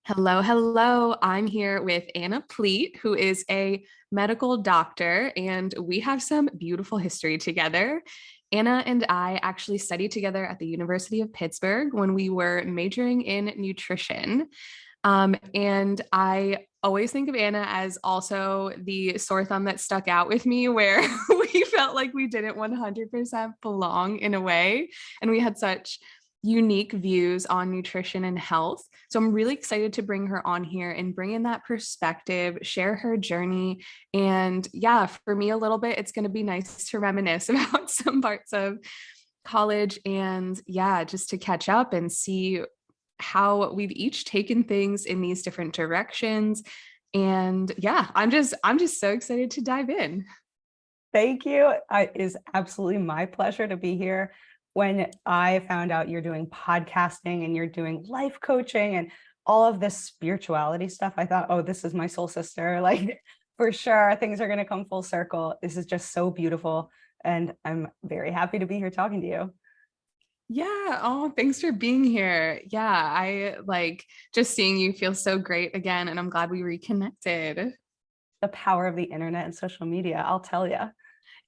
Hello, hello. I'm here with Anna Pleat, who is a medical doctor, and we have some beautiful history together. Anna and I actually studied together at the University of Pittsburgh when we were majoring in nutrition. And I always think of Anna as also the sore thumb that stuck out with me, where we felt like we didn't 100% belong in a way. And we had such unique views on nutrition and health. So I'm really excited to bring her on here and bring in that perspective, share her journey. And yeah, for me, a little bit, it's going to be nice to reminisce about some parts of college and yeah, just to catch up and see how we've each taken things in these different directions. And yeah, I'm just so excited to dive in. Thank you. It is absolutely my pleasure to be here. When I found out you're doing podcasting and you're doing life coaching and all of this spirituality stuff, I thought, oh, this is my soul sister. Like, for sure, things are going to come full circle. This is just so beautiful. And I'm very happy to be here talking to you. Yeah. Oh, thanks for being here. Yeah. I like just seeing you feel so great again. And I'm glad we reconnected. The power of the internet and social media, I'll tell you.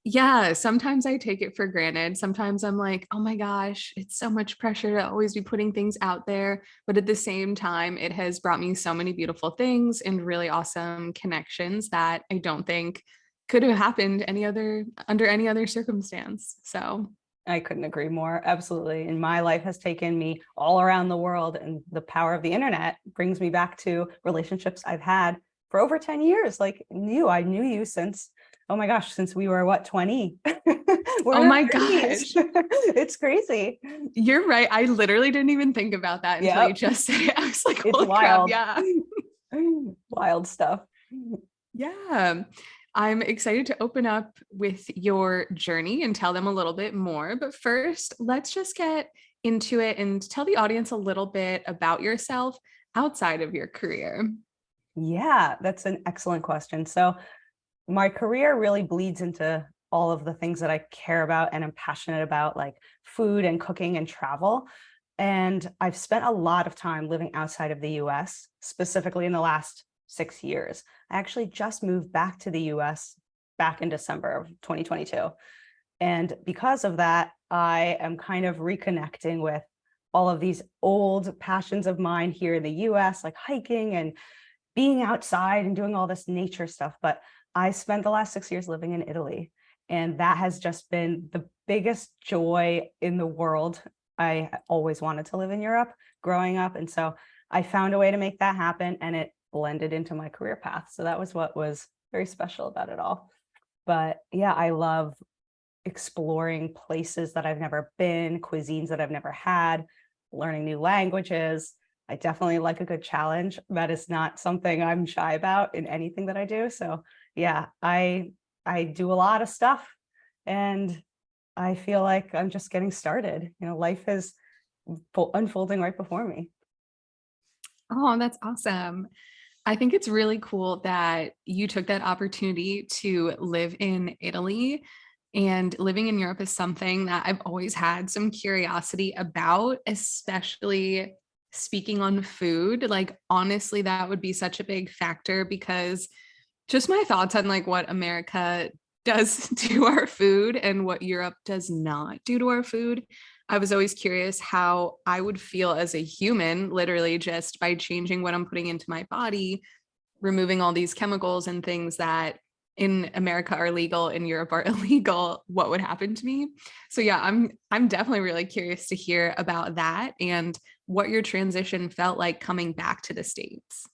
Yeah. Sometimes I take it for granted. Sometimes I'm like, oh my gosh, it's so much pressure to always be putting things out there. But at the same time, it has brought me so many beautiful things and really awesome connections that I don't think could have happened under any other circumstance. So I couldn't agree more. Absolutely. And my life has taken me all around the world, and the power of the internet brings me back to relationships I've had for over 10 years. Like I knew you since, oh my gosh, since we were what, 20? We're oh in our my 30s. gosh. It's crazy. You're right. I literally didn't even think about that until you Yep. just said it. I was like, It's holy crap, wild. yeah. Wild stuff. Yeah. I'm excited to open up with your journey and tell them a little bit more. But first, let's just get into it and tell the audience a little bit about yourself outside of your career. Yeah, that's an excellent question. So my career really bleeds into all of the things that I care about and am passionate about, like food and cooking and travel. And I've spent a lot of time living outside of the US, specifically in the last 6 years. I actually just moved back to the US back in December of 2022. And because of that, I am kind of reconnecting with all of these old passions of mine here in the US, like hiking and being outside and doing all this nature stuff. But I spent the last 6 years living in Italy, and that has just been the biggest joy in the world. I always wanted to live in Europe growing up. And so I found a way to make that happen, and it blended into my career path. So that was what was very special about it all. But yeah, I love exploring places that I've never been, cuisines that I've never had, learning new languages. I definitely like a good challenge. That is not something I'm shy about in anything that I do. So yeah, I do a lot of stuff, and I feel like I'm just getting started. Life is unfolding right before me. Oh, that's awesome. I think it's really cool that you took that opportunity to live in Italy. And living in Europe is something that I've always had some curiosity about, especially speaking on food. Like, honestly, that would be such a big factor because just my thoughts on like what America does to our food and what Europe does not do to our food. I was always curious how I would feel as a human, literally just by changing what I'm putting into my body, removing all these chemicals and things that in America are legal, in Europe are illegal, what would happen to me. So yeah, I'm definitely really curious to hear about that and what your transition felt like coming back to the States.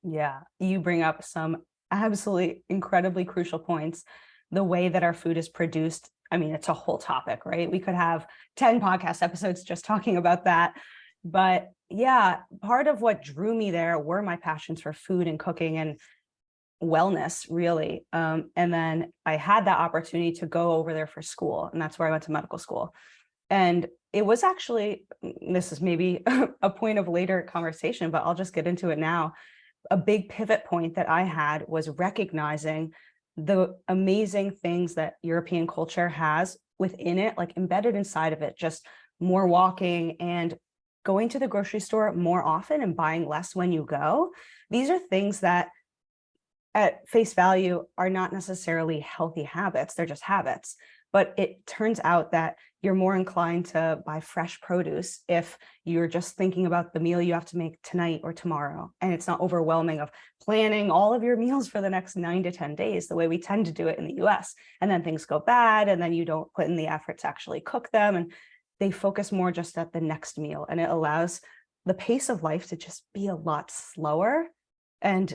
Yeah, you bring up some absolutely incredibly crucial points. The way that our food is produced, I mean, it's a whole topic, right? We could have 10 podcast episodes just talking about that. But yeah, part of what drew me there were my passions for food and cooking and wellness, really. And then I had that opportunity to go over there for school, and that's where I went to medical school. And it was actually, this is maybe a point of later conversation, but I'll just get into it now. A big pivot point that I had was recognizing the amazing things that European culture has within it, like embedded inside of it, just more walking and going to the grocery store more often and buying less when you go. These are things that at face value are not necessarily healthy habits. They're just habits. But it turns out that you're more inclined to buy fresh produce if you're just thinking about the meal you have to make tonight or tomorrow. And it's not overwhelming of planning all of your meals for the next 9 to 10 days, the way we tend to do it in the US. And then things go bad, and then you don't put in the effort to actually cook them. And they focus more just at the next meal. And it allows the pace of life to just be a lot slower and,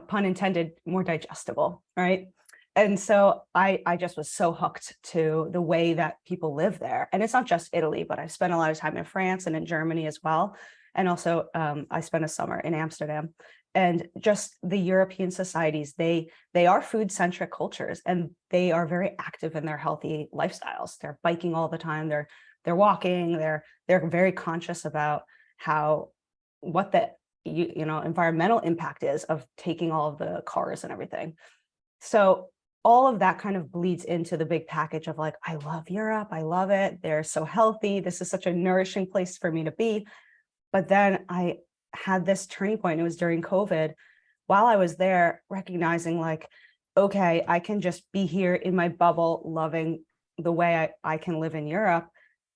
pun intended, more digestible, right? And so I just was so hooked to the way that people live there. And it's not just Italy, but I've spent a lot of time in France and in Germany as well. And also I spent a summer in Amsterdam. And just the European societies, they are food-centric cultures, and they are very active in their healthy lifestyles. They're biking all the time. They're walking. They're very conscious about what the environmental impact is of taking all of the cars and everything. So all of that kind of bleeds into the big package of like, I love Europe. I love it. They're so healthy. This is such a nourishing place for me to be. But then I had this turning point. It was during COVID. While I was there, recognizing like, okay, I can just be here in my bubble, loving the way I can live in Europe.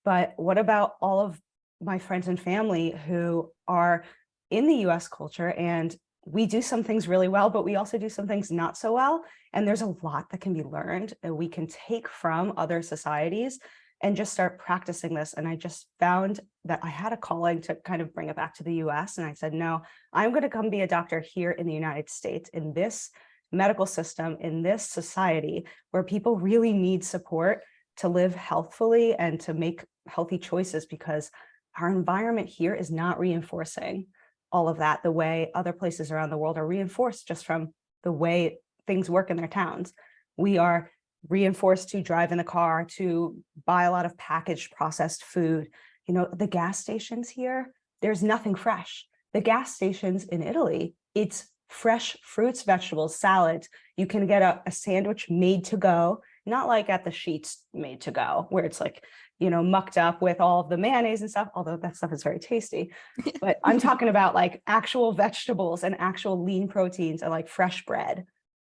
But what about all of my friends and family who are in the US culture, and we do some things really well, but we also do some things not so well. And there's a lot that can be learned and we can take from other societies and just start practicing this. And I just found that I had a calling to kind of bring it back to the US. And I said, no, I'm going to come be a doctor here in the United States, in this medical system, in this society where people really need support to live healthfully and to make healthy choices, because our environment here is not reinforcing all of that the way other places around the world are reinforced just from the way things work in their towns. We are reinforced to drive in the car, to buy a lot of packaged processed food. The gas stations here, there's nothing fresh. The gas stations in Italy, it's fresh fruits, vegetables, salads. You can get a sandwich made to go, not like at the Sheets made to go, where it's like, mucked up with all of the mayonnaise and stuff, although that stuff is very tasty. But I'm talking about like actual vegetables and actual lean proteins and like fresh bread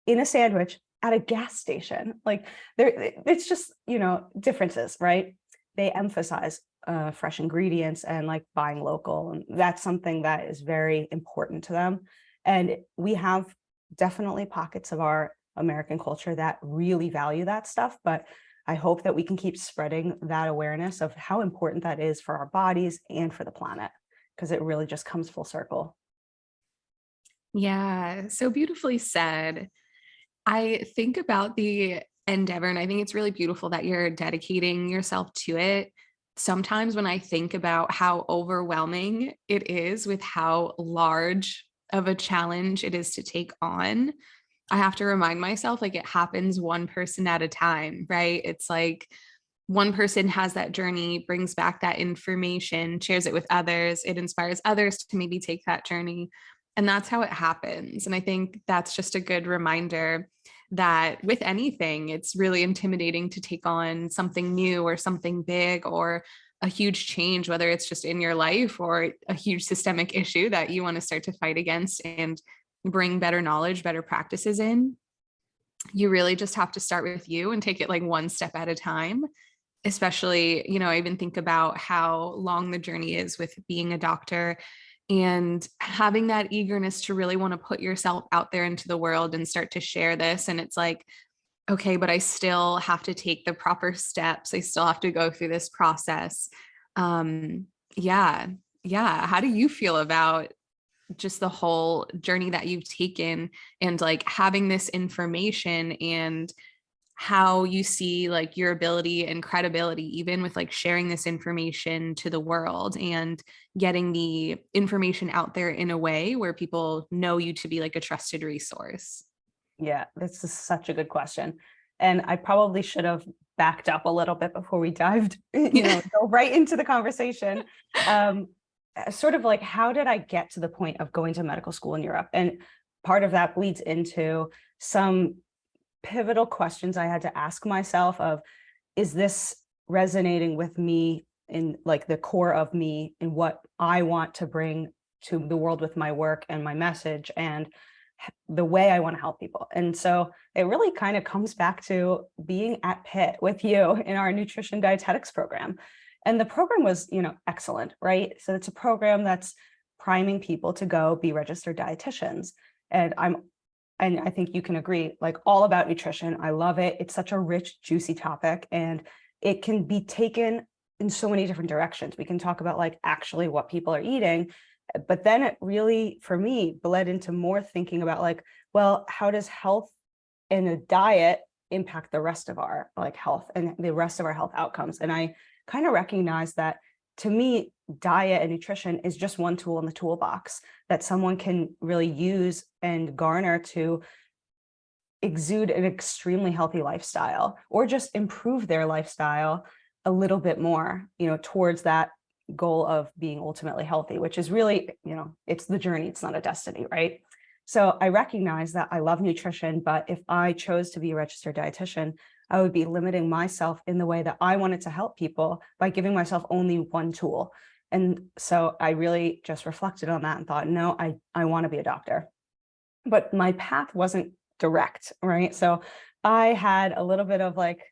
in a sandwich at a gas station. Like it's just, differences, right? They emphasize fresh ingredients and like buying local. And that's something that is very important to them. And we have definitely pockets of our American culture that really value that stuff, but I hope that we can keep spreading that awareness of how important that is for our bodies and for the planet, because it really just comes full circle. Yeah, so beautifully said. I think about the endeavor, and I think it's really beautiful that you're dedicating yourself to it. Sometimes when I think about how overwhelming it is with how large of a challenge it is to take on, I have to remind myself, like, it happens one person at a time, right? It's like one person has that journey, brings back that information, shares it with others. It inspires others to maybe take that journey. And that's how it happens. And I think that's just a good reminder that with anything, it's really intimidating to take on something new or something big or a huge change, whether it's just in your life or a huge systemic issue that you want to start to fight against and bring better knowledge, better practices in. You really just have to start with you and take it like one step at a time. Especially, I even think about how long the journey is with being a doctor and having that eagerness to really want to put yourself out there into the world and start to share this. And it's like, okay, but I still have to take the proper steps. I still have to go through this process. Yeah. How do you feel about just the whole journey that you've taken and like having this information and how you see like your ability and credibility, even with like sharing this information to the world and getting the information out there in a way where people know you to be like a trusted resource? Yeah, this is such a good question. And I probably should have backed up a little bit before we dived, go right into the conversation. Sort of like, how did I get to the point of going to medical school in Europe? And part of that bleeds into some pivotal questions I had to ask myself of, is this resonating with me in like the core of me and what I want to bring to the world with my work and my message and the way I want to help people. And so it really kind of comes back to being at Pitt with you in our nutrition dietetics program. And the program was, excellent, right? So it's a program that's priming people to go be registered dietitians. And I think you can agree, like all about nutrition. I love it. It's such a rich, juicy topic, and it can be taken in so many different directions. We can talk about like actually what people are eating, but then it really, for me, bled into more thinking about like, well, how does health and a diet impact the rest of our like health and the rest of our health outcomes? And I kind of recognize that, to me, diet and nutrition is just one tool in the toolbox that someone can really use and garner to exude an extremely healthy lifestyle, or just improve their lifestyle a little bit more, towards that goal of being ultimately healthy, which is really, it's the journey, it's not a destiny, right? So I recognize that I love nutrition, but if I chose to be a registered dietitian, I would be limiting myself in the way that I wanted to help people by giving myself only one tool. And so I really just reflected on that and thought, no, I want to be a doctor. But my path wasn't direct, right? So I had a little bit of like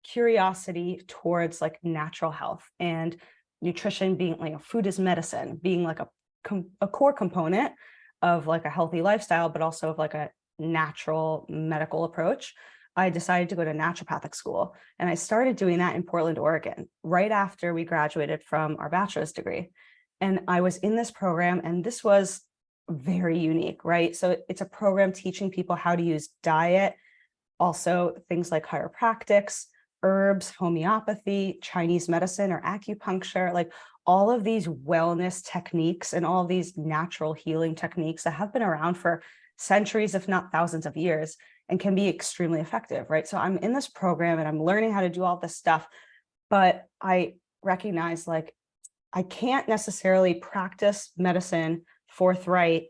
curiosity towards like natural health and nutrition being like food is medicine, being like a core component of like a healthy lifestyle, but also of like a natural medical approach. I decided to go to naturopathic school, and I started doing that in Portland, Oregon, right after we graduated from our bachelor's degree. And I was in this program, and this was very unique, right? So it's a program teaching people how to use diet, also things like chiropractics, herbs, homeopathy, Chinese medicine or acupuncture, like all of these wellness techniques and all of these natural healing techniques that have been around for centuries, if not thousands of years, and can be extremely effective, right? So I'm in this program and I'm learning how to do all this stuff, but I recognize like I can't necessarily practice medicine forthright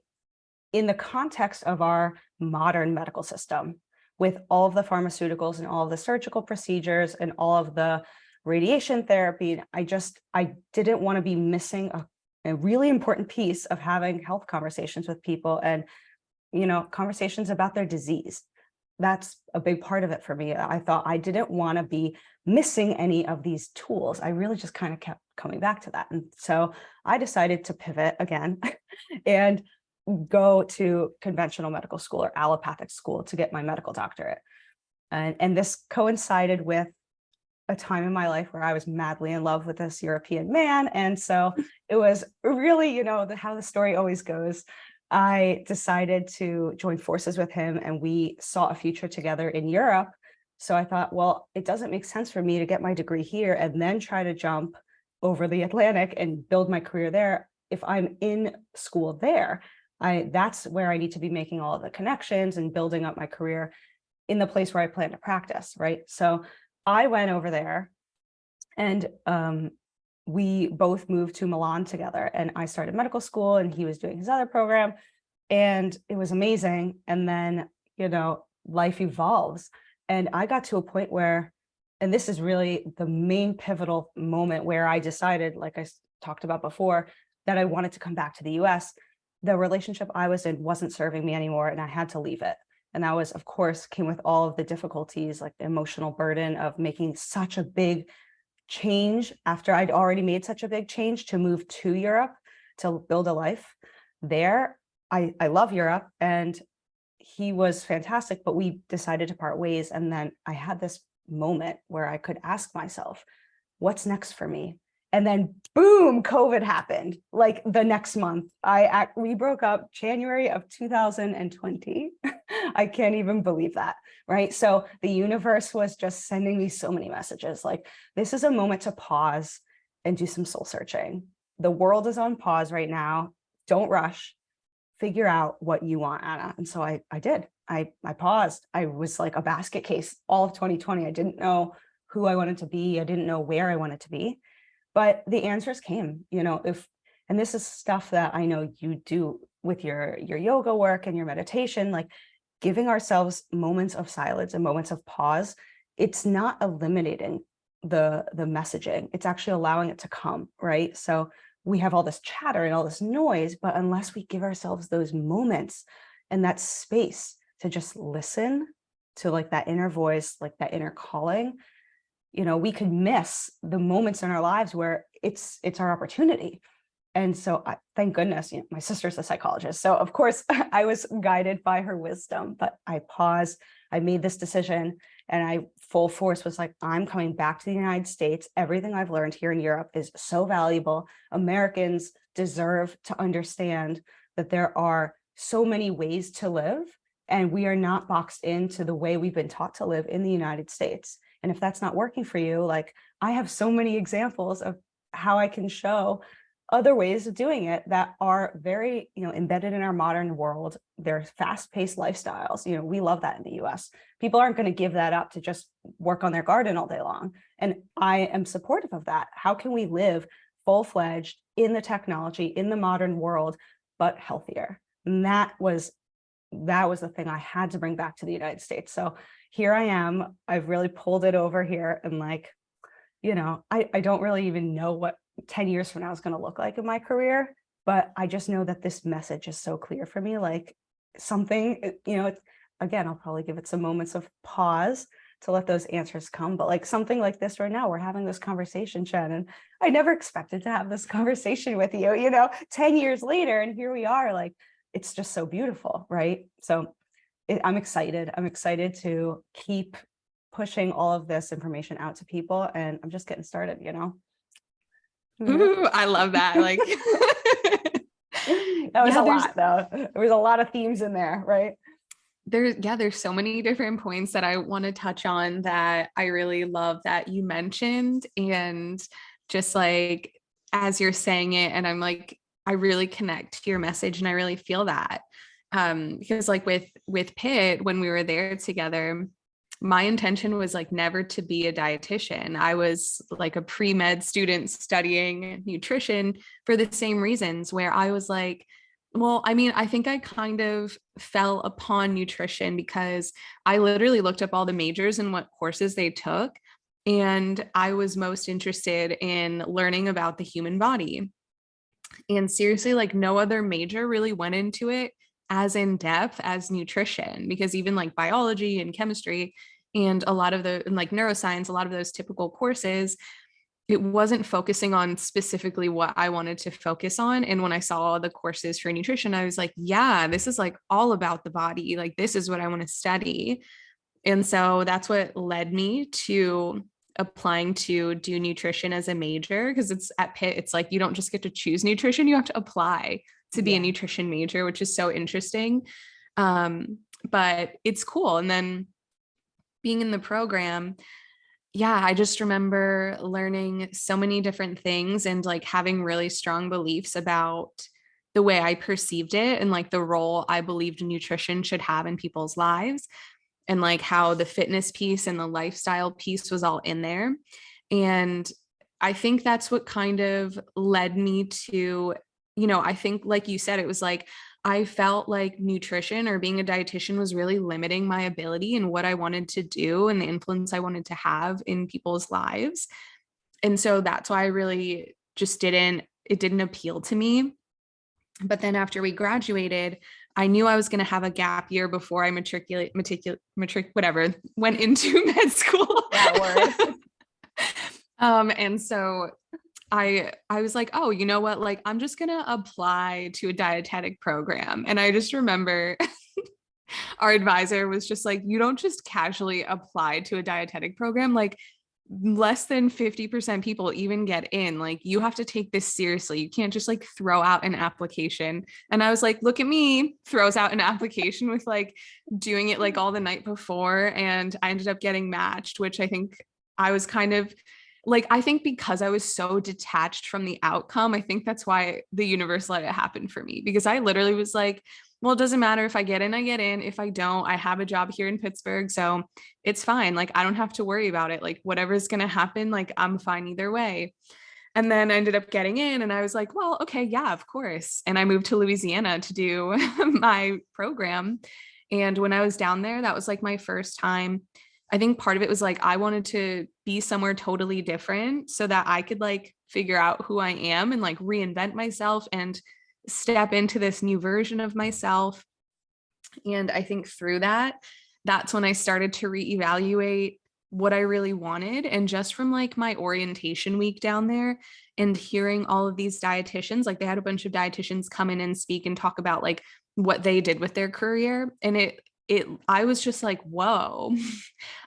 in the context of our modern medical system, with all of the pharmaceuticals and all of the surgical procedures and all of the radiation therapy. I didn't want to be missing a really important piece of having health conversations with people and, conversations about their disease. That's a big part of it for me. I thought I didn't want to be missing any of these tools. I really just kind of kept coming back to that. And so I decided to pivot again and go to conventional medical school or allopathic school to get my medical doctorate. And this coincided with a time in my life where I was madly in love with this European man. And so it was really, how the story always goes. I decided to join forces with him, and we saw a future together in Europe. So I thought, well, it doesn't make sense for me to get my degree here and then try to jump over the Atlantic and build my career there. If I'm in school there, that's where I need to be making all of the connections and building up my career in the place where I plan to practice, right? So I went over there, and we both moved to Milan together, and I started medical school and he was doing his other program, and it was amazing. And then, life evolves, and I got to a point where, and this is really the main pivotal moment where I decided, like I talked about before, that I wanted to come back to the US. The relationship I was in wasn't serving me anymore, and I had to leave it. And that was, of course, came with all of the difficulties, like the emotional burden of making such a big change after I'd already made such a big change to move to Europe to build a life there. I love Europe, and he was fantastic, but we decided to part ways. And then I had this moment where I could ask myself, what's next for me? And then boom, COVID happened like the next month. We broke up January of 2020. I can't even believe that, right? So the universe was just sending me so many messages like, this is a moment to pause and do some soul searching. The world is on pause right now. Don't rush. Figure out what you want, Anna. And so I did. I paused. I was like a basket case all of 2020. I didn't know who I wanted to be. I didn't know where I wanted to be. But the answers came, and this is stuff that I know you do with your yoga work and your meditation, like giving ourselves moments of silence and moments of pause. It's not eliminating the messaging. It's actually allowing it to come, right? So we have all this chatter and all this noise, but unless we give ourselves those moments and that space to just listen to like that inner voice, like that inner calling, we could miss the moments in our lives where it's our opportunity. And so thank goodness, my sister's a psychologist. So of course I was guided by her wisdom, but I paused, I made this decision, and I full force was like, I'm coming back to the United States. Everything I've learned here in Europe is so valuable. Americans deserve to understand that there are so many ways to live, and we are not boxed into the way we've been taught to live in the United States. And if that's not working for you, like I have so many examples of how I can show other ways of doing it that are very, embedded in our modern world. They're fast-paced lifestyles. We love that in the US. People aren't going to give that up to just work on their garden all day long. And I am supportive of that. How can we live full-fledged in the technology, in the modern world, but healthier? And that was the thing I had to bring back to the United States. So here I am. I've really pulled it over here, and I don't really even know what 10 years from now is going to look like in my career, but I just know that this message is so clear for me. Like something, again, I'll probably give it some moments of pause to let those answers come. But like something like this right now, we're having this conversation, Shannon. I never expected to have this conversation with you, 10 years later, and here we are. Like, it's just so beautiful, right? So I'm excited. I'm excited to keep pushing all of this information out to people, and I'm just getting started, Ooh, I love that. Like that was a lot though. There was a lot of themes in there, right? There's so many different points that I want to touch on that I really love that you mentioned. And just like as you're saying it, and I'm like, I really connect to your message, and I really feel that. Because like with Pitt, when we were there together, my intention was like never to be a dietitian. I was like a pre-med student studying nutrition for the same reasons, where I was like, well, I mean, I think I kind of fell upon nutrition because I literally looked up all the majors and what courses they took. And I was most interested in learning about the human body. And seriously, like no other major really went into it as in depth as nutrition, because even like biology and chemistry and a lot of and like neuroscience, a lot of those typical courses, it wasn't focusing on specifically what I wanted to focus on. And when I saw the courses for nutrition, I was like, yeah, this is like all about the body. Like this is what I want to study. And so that's what led me to applying to do nutrition as a major, because it's at Pitt, it's like you don't just get to choose nutrition, you have to apply to be a nutrition major, which is so interesting. But it's cool. And then being in the program, I just remember learning so many different things and like having really strong beliefs about the way I perceived it and like the role I believed nutrition should have in people's lives, and like how the fitness piece and the lifestyle piece was all in there. And I think that's what kind of led me to, I think like you said, it was like, I felt like nutrition or being a dietitian was really limiting my ability and what I wanted to do and the influence I wanted to have in people's lives. And so that's why I really just it didn't appeal to me. But then after we graduated, I knew I was going to have a gap year before I went into med school. That word. And so I was like, oh, you know what? Like, I'm just going to apply to a dietetic program. And I just remember our advisor was just like, you don't just casually apply to a dietetic program. Like, less than 50% people even get in. Like, you have to take this seriously. You can't just like throw out an application. And I was like, look at me, throws out an application with like doing it like all the night before. And I ended up getting matched, which I think I was kind of like, I think because I was so detached from the outcome, I think that's why the universe let it happen for me, because I literally was like, well, it doesn't matter if I get in, I get in. If I don't, I have a job here in Pittsburgh. So it's fine. Like, I don't have to worry about it. Like, whatever's going to happen, like, I'm fine either way. And then I ended up getting in and I was like, well, okay, yeah, of course. And I moved to Louisiana to do my program. And when I was down there, that was like my first time I think part of it was like I wanted to be somewhere totally different so that I could like figure out who I am and like reinvent myself and step into this new version of myself. And I think through that, that's when I started to reevaluate what I really wanted. And just from like my orientation week down there and hearing all of these dietitians, like they had a bunch of dietitians come in and speak and talk about like what they did with their career. And I was just like, whoa,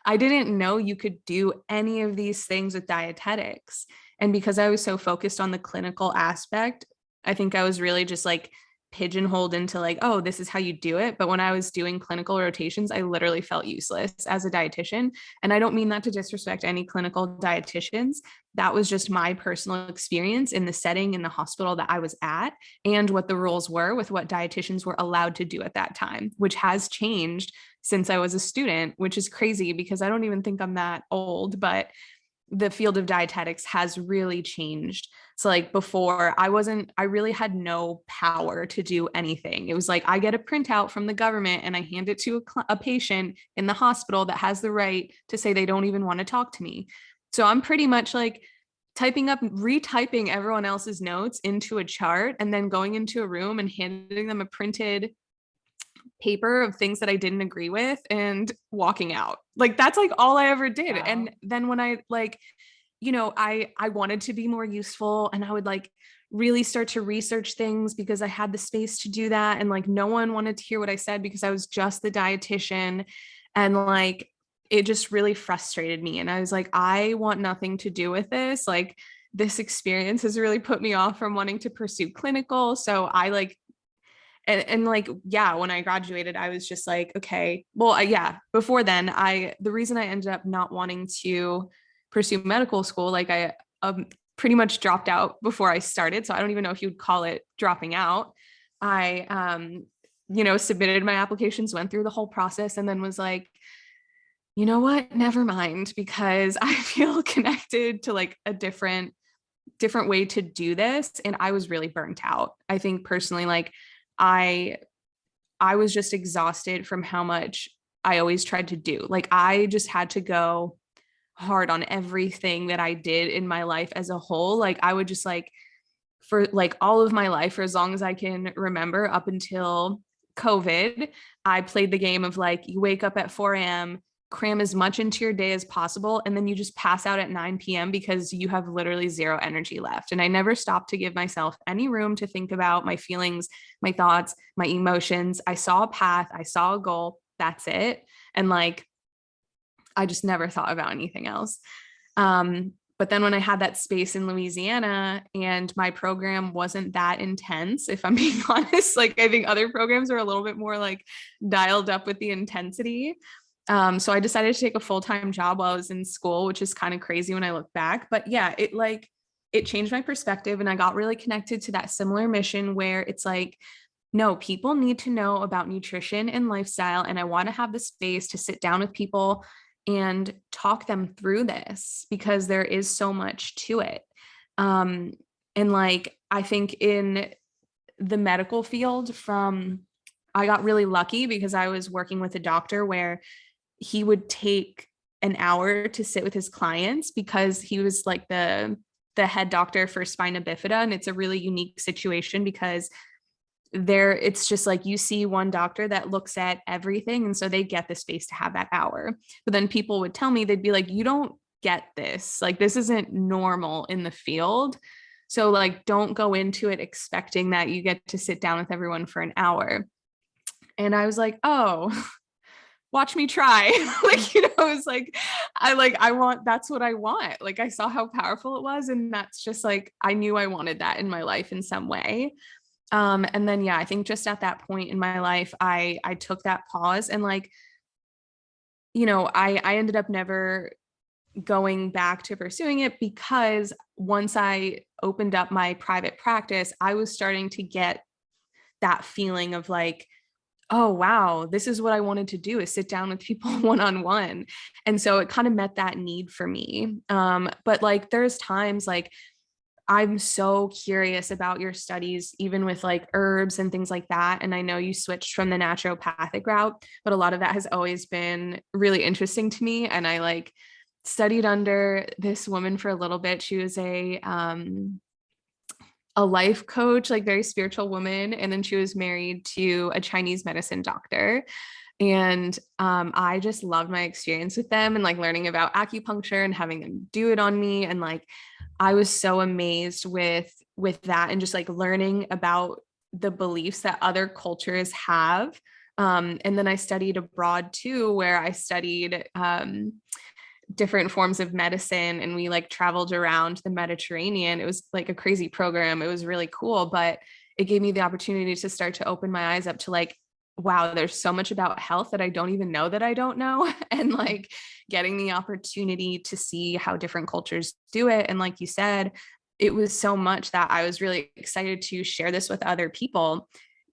I didn't know you could do any of these things with dietetics. And because I was so focused on the clinical aspect, I think I was really just like pigeonholed into like, oh, this is how you do it. But when I was doing clinical rotations, I literally felt useless as a dietitian. And I don't mean that to disrespect any clinical dietitians. That was just my personal experience in the setting in the hospital that I was at and what the rules were with what dietitians were allowed to do at that time, which has changed since I was a student, which is crazy because I don't even think I'm that old, but the field of dietetics has really changed. So like before I really had no power to do anything. It was like I get a printout from the government and I hand it to a patient in the hospital that has the right to say they don't even want to talk to me. So I'm pretty much like retyping everyone else's notes into a chart and then going into a room and handing them a printed paper of things that I didn't agree with and walking out. Like that's like all I ever did. Wow. And then when I like, I wanted to be more useful and I would like really start to research things because I had the space to do that. And like no one wanted to hear what I said because I was just the dietitian. And like it just really frustrated me. And I was like, I want nothing to do with this. Like this experience has really put me off from wanting to pursue clinical. So I like and like yeah, when I graduated I was just like okay, well yeah, before then the reason I ended up not wanting to pursue medical school, like I pretty much dropped out before I started, so I don't even know if you would call it dropping out. I submitted my applications, went through the whole process, and then was like, you know what, never mind, because I feel connected to like a different way to do this, and I was really burnt out. I think personally, like I I was just exhausted from how much I always tried to do. Like I just had to go hard on everything that I did in my life as a whole. Like I would just like for like all of my life, for as long as I can remember, up until COVID, I played the game of like you wake up at 4 a.m., cram as much into your day as possible, and then you just pass out at 9 p.m. because you have literally zero energy left. And I never stopped to give myself any room to think about my feelings, my thoughts, my emotions. I saw a path, I saw a goal. That's it. And like, I just never thought about anything else. But then when I had that space in Louisiana and my program wasn't that intense, if I'm being honest, like I think other programs are a little bit more like dialed up with the intensity. So I decided to take a full-time job while I was in school, which is kind of crazy when I look back. But yeah, it changed my perspective and I got really connected to that similar mission where it's like, no, people need to know about nutrition and lifestyle. And I want to have the space to sit down with people and talk them through this because there is so much to it. And like, I think in the medical field I got really lucky because I was working with a doctor where he would take an hour to sit with his clients because he was like the head doctor for spina bifida. And it's a really unique situation because it's just like you see one doctor that looks at everything, and so they get the space to have that hour. But then people would tell me, they'd be like, you don't get this, like this isn't normal in the field, so like don't go into it expecting that you get to sit down with everyone for an hour. And I was like, oh, watch me try. Like, it's like I want, that's what I want. Like I saw how powerful it was, and that's just like I knew I wanted that in my life in some way. And then, yeah, I think just at that point in my life, I took that pause and like, I ended up never going back to pursuing it because once I opened up my private practice, I was starting to get that feeling of like, oh, wow, this is what I wanted to do, is sit down with people one-on-one. And so it kind of met that need for me. But like, there's times like, I'm so curious about your studies, even with like herbs and things like that. And I know you switched from the naturopathic route, but a lot of that has always been really interesting to me. And I like studied under this woman for a little bit. She was a life coach, like very spiritual woman. And then she was married to a Chinese medicine doctor. And I just loved my experience with them and like learning about acupuncture and having them do it on me. And like, I was so amazed with that and just like learning about the beliefs that other cultures have. And then I studied abroad too, where I studied different forms of medicine and we like traveled around the Mediterranean. It was like a crazy program. It was really cool, but it gave me the opportunity to start to open my eyes up to like, wow, there's so much about health that I don't even know that I don't know. And like getting the opportunity to see how different cultures do it. And like you said, it was so much that I was really excited to share this with other people.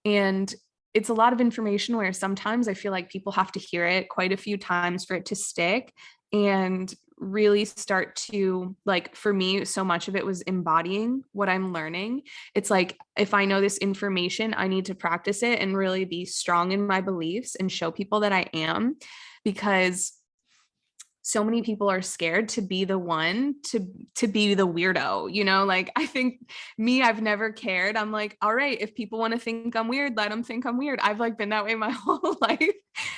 And it's a lot of information where sometimes I feel like people have to hear it quite a few times for it to stick and really start to like, for me, so much of it was embodying what I'm learning. It's like, if I know this information, I need to practice it and really be strong in my beliefs and show people that I am, because so many people are scared to be the one to be the weirdo, you know, like I think me, I've never cared. I'm like, all right, if people want to think I'm weird, let them think I'm weird. I've like been that way my whole life.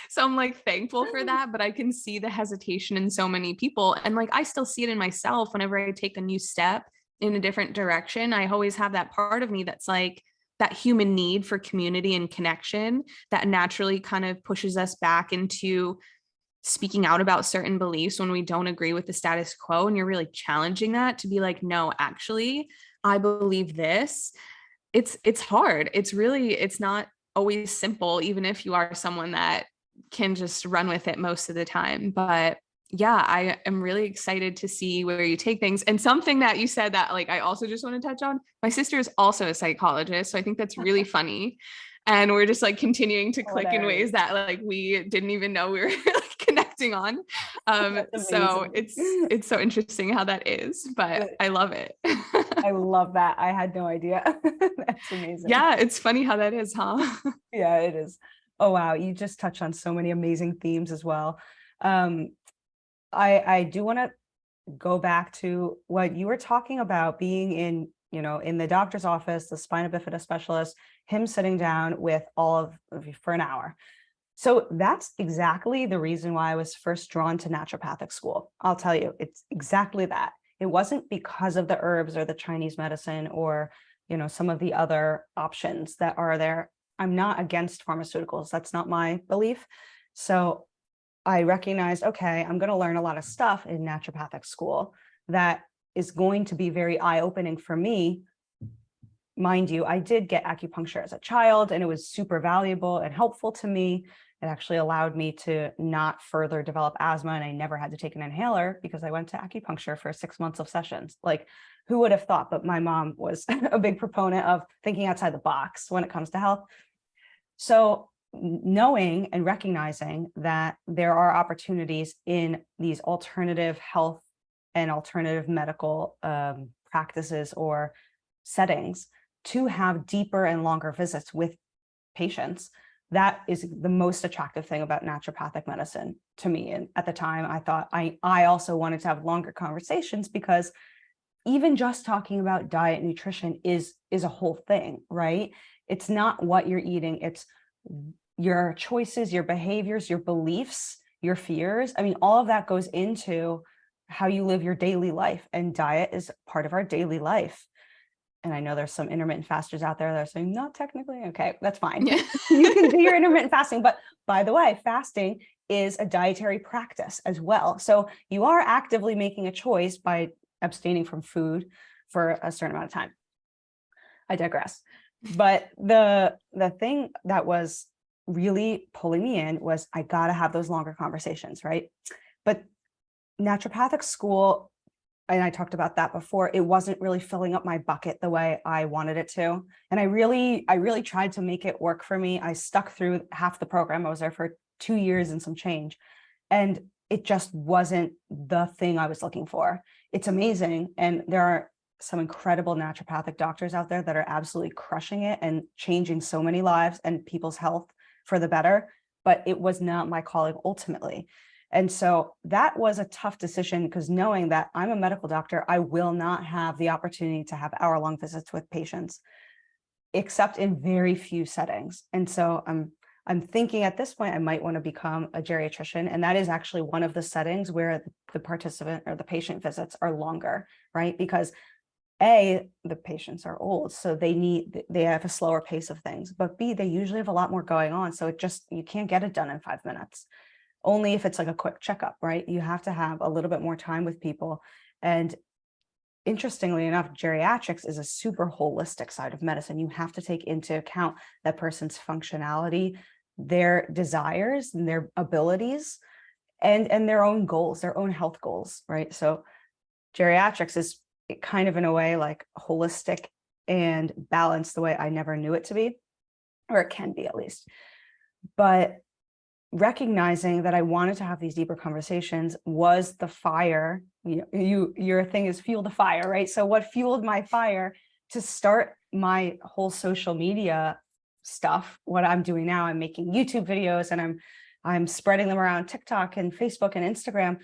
So I'm like thankful for that, but I can see the hesitation in so many people. And like I still see it in myself whenever I take a new step in a different direction. I always have that part of me that's like that human need for community and connection that naturally kind of pushes us back into speaking out about certain beliefs when we don't agree with the status quo, and you're really challenging that to be like, no, actually I believe this. It's hard. It's not always simple, even if you are someone that can just run with it most of the time. But yeah, I am really excited to see where you take things. And something that you said that like I also just want to touch on, my sister is also a psychologist, so I think that's really funny. And we're just like continuing to click in ways that like we didn't even know we were like connecting on. So it's so interesting how that is, but I love it. I love that. I had no idea. That's amazing. Yeah, it's funny how that is, huh? Yeah, it is. Oh, wow. You just touched on so many amazing themes as well. I do want to go back to what you were talking about being in, in the doctor's office, the spina bifida specialist, him sitting down with all of you for an hour. So that's exactly the reason why I was first drawn to naturopathic school. I'll tell you, it's exactly that. It wasn't because of the herbs or the Chinese medicine or, some of the other options that are there. I'm not against pharmaceuticals. That's not my belief. So I recognized, okay, I'm going to learn a lot of stuff in naturopathic school that is going to be very eye-opening for me. Mind you, I did get acupuncture as a child, and it was super valuable and helpful to me. It actually allowed me to not further develop asthma, and I never had to take an inhaler because I went to acupuncture for 6 months of sessions. Like, who would have thought? But my mom was a big proponent of thinking outside the box when it comes to health. So knowing and recognizing that there are opportunities in these alternative health and alternative medical practices or settings to have deeper and longer visits with patients, that is the most attractive thing about naturopathic medicine to me. And at the time, I thought I also wanted to have longer conversations, because even just talking about diet and nutrition is a whole thing, right? It's not what you're eating, it's your choices, your behaviors, your beliefs, your fears. I mean, all of that goes into how you live your daily life, and diet is part of our daily life. And I know there's some intermittent fasters out there that are saying, not technically. Okay, that's fine. Yeah. You can do your intermittent fasting. But by the way, fasting is a dietary practice as well. So you are actively making a choice by abstaining from food for a certain amount of time. I digress. But the thing that was really pulling me in was I got to have those longer conversations, right? But naturopathic school, and I talked about that before, it wasn't really filling up my bucket the way I wanted it to. And I really tried to make it work for me. I stuck through half the program. I was there for 2 years and some change. And it just wasn't the thing I was looking for. It's amazing. And there are some incredible naturopathic doctors out there that are absolutely crushing it and changing so many lives and people's health for the better, but it was not my calling ultimately. And so that was a tough decision, because knowing that I'm a medical doctor, I will not have the opportunity to have hour-long visits with patients, except in very few settings. And so I'm thinking at this point, I might want to become a geriatrician. And that is actually one of the settings where the participant or the patient visits are longer, right? Because A, the patients are old, so they have a slower pace of things, but B, they usually have a lot more going on. So you can't get it done in 5 minutes, only if it's like a quick checkup, right? You have to have a little bit more time with people. And interestingly enough, geriatrics is a super holistic side of medicine. You have to take into account that person's functionality, their desires and their abilities, and their own goals, their own health goals, right? So geriatrics is kind of, in a way, like holistic and balanced the way I never knew it to be, or it can be at least. But recognizing that I wanted to have these deeper conversations was the fire. Your thing is fuel the fire, right? So what fueled my fire to start my whole social media stuff, what I'm doing now, I'm making YouTube videos and I'm spreading them around TikTok and Facebook and Instagram,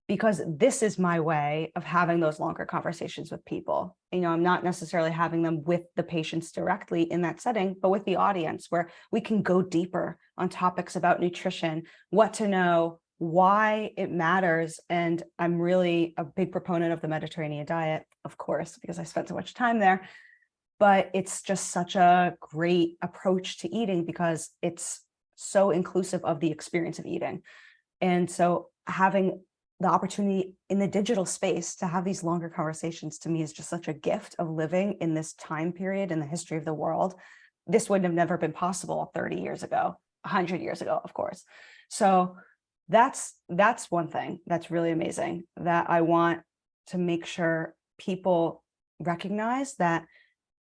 because this is my way of having those longer conversations with people. I'm not necessarily having them with the patients directly in that setting, but with the audience, where we can go deeper on topics about nutrition, what to know, why it matters. And I'm really a big proponent of the Mediterranean diet, of course, because I spent so much time there. But it's just such a great approach to eating, because it's so inclusive of the experience of eating. And so having the opportunity in the digital space to have these longer conversations, to me, is just such a gift of living in this time period in the history of the world. This wouldn't have never been possible 30 years ago, 100 years ago, of course. So that's one thing that's really amazing, that I want to make sure people recognize, that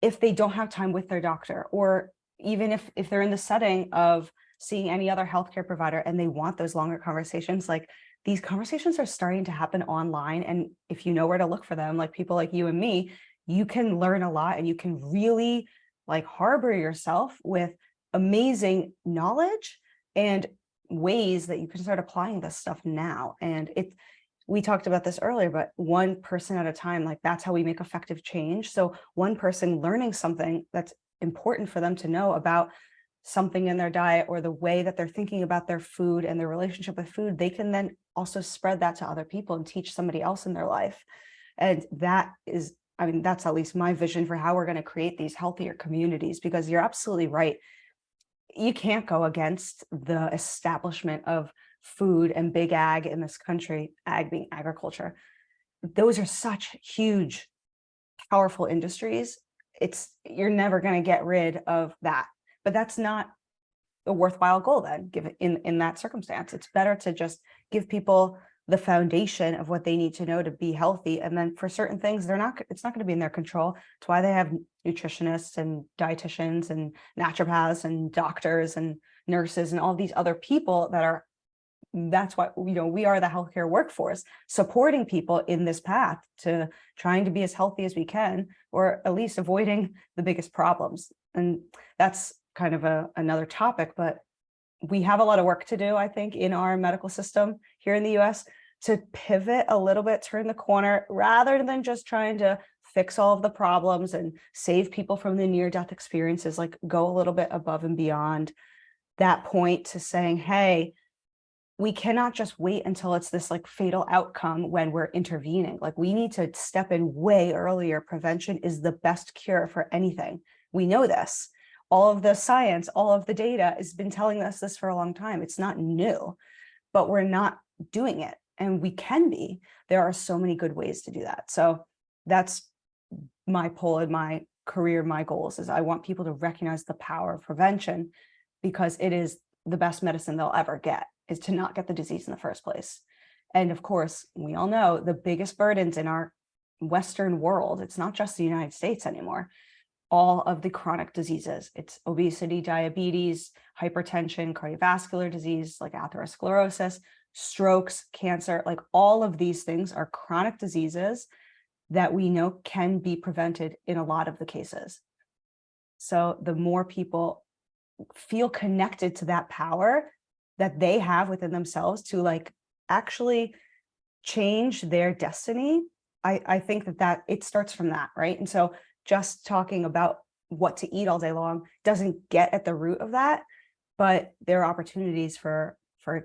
if they don't have time with their doctor, or even if they're in the setting of seeing any other healthcare provider and they want those longer conversations, like, these conversations are starting to happen online. And if you know where to look for them, like people like you and me, you can learn a lot, and you can really like harbor yourself with amazing knowledge and ways that you can start applying this stuff now. And we talked about this earlier, but one person at a time, like, that's how we make effective change. So one person learning something that's important for them to know about something in their diet, or the way that they're thinking about their food and their relationship with food, they can then also spread that to other people and teach somebody else in their life. And that is, that's at least my vision for how we're going to create these healthier communities, because you're absolutely right. You can't go against the establishment of food and big ag in this country, ag being agriculture. Those are such huge, powerful industries. You're never going to get rid of that. But that's not a worthwhile goal then, given in that circumstance. It's better to just give people the foundation of what they need to know to be healthy. And then for certain things, it's not going to be in their control. It's why they have nutritionists and dietitians and naturopaths and doctors and nurses and all these other people that's why, we are the healthcare workforce, supporting people in this path to trying to be as healthy as we can, or at least avoiding the biggest problems. And that's kind of another topic, but we have a lot of work to do, I think, in our medical system here in the US, to pivot a little bit, turn the corner, rather than just trying to fix all of the problems and save people from the near-death experiences. Like, go a little bit above and beyond that point to saying, hey, we cannot just wait until it's this like fatal outcome when we're intervening. Like, we need to step in way earlier. Prevention is the best cure for anything. We know this. All of the science, all of the data has been telling us this for a long time. It's not new, but we're not doing it. And we can be. There are so many good ways to do that. So that's my pull in my career, my goals, is I want people to recognize the power of prevention, because it is the best medicine they'll ever get, is to not get the disease in the first place. And of course, we all know the biggest burdens in our Western world, it's not just the United States anymore, all of the chronic diseases. It's obesity, diabetes, hypertension, cardiovascular disease like atherosclerosis, strokes, cancer, like all of these things are chronic diseases that we know can be prevented in a lot of the cases. So the more people feel connected to that power that they have within themselves to like actually change their destiny, I think that it starts from that, right? And so just talking about what to eat all day long doesn't get at the root of that, but there are opportunities for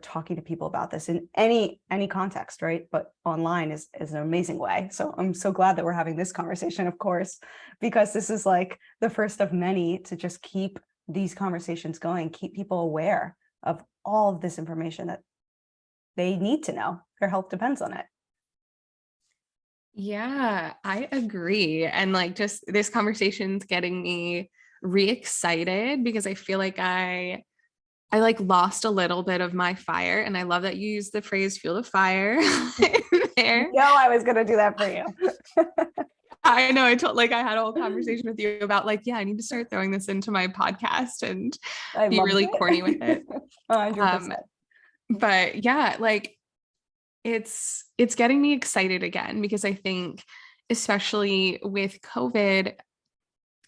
talking to people about this in any context, right? But online is an amazing way. So I'm so glad that we're having this conversation, of course, because this is like the first of many to just keep these conversations going, keep people aware of all of this information that they need to know. Their health depends on it. Yeah, I agree. And like just this conversation's getting me re-excited because I feel like I like lost a little bit of my fire. And I love that you use the phrase fuel the fire in there. I was going to do that for you. I know I told like I had a whole conversation with you about like, yeah, I need to start throwing this into my podcast and I be loved really it. corny with it. 100%. But yeah, like it's getting me excited again because I think especially with COVID,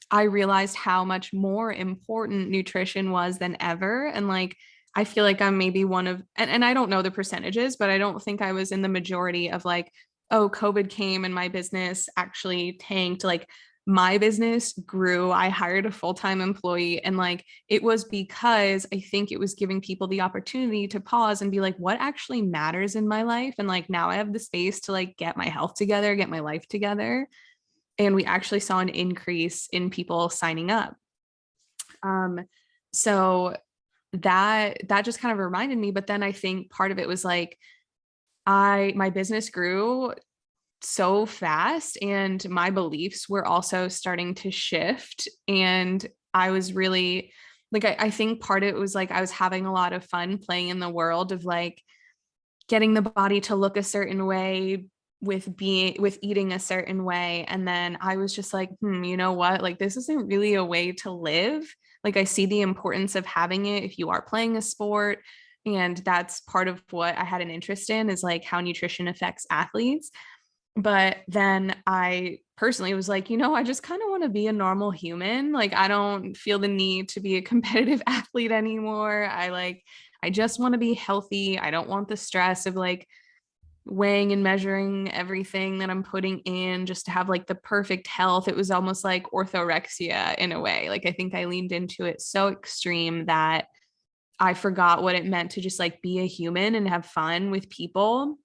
I realized how much more important nutrition was than ever. And like, I feel like I'm maybe one of, and I don't know the percentages, but I don't think I was in the majority of like, oh, COVID came and my business actually tanked. Like, my business grew. I hired a full-time employee. And like, it was because I think it was giving people the opportunity to pause and be like, what actually matters in my life? And like, now I have the space to like get my health together, get my life together. And we actually saw an increase in people signing up. So that just kind of reminded me, but then I think part of it was like my business grew so fast and my beliefs were also starting to shift. And I was really like, I think part of it was like I was having a lot of fun playing in the world of like getting the body to look a certain way with eating a certain way. And then I was just like, you know what? Like, this isn't really a way to live. Like, I see the importance of having it if you are playing a sport. And that's part of what I had an interest in is like how nutrition affects athletes. But then I personally was like, I just kind of want to be a normal human. Like, I don't feel the need to be a competitive athlete anymore. I just want to be healthy. I don't want the stress of like weighing and measuring everything that I'm putting in just to have like the perfect health. It was almost like orthorexia in a way. Like, I think I leaned into it so extreme that I forgot what it meant to just like be a human and have fun with people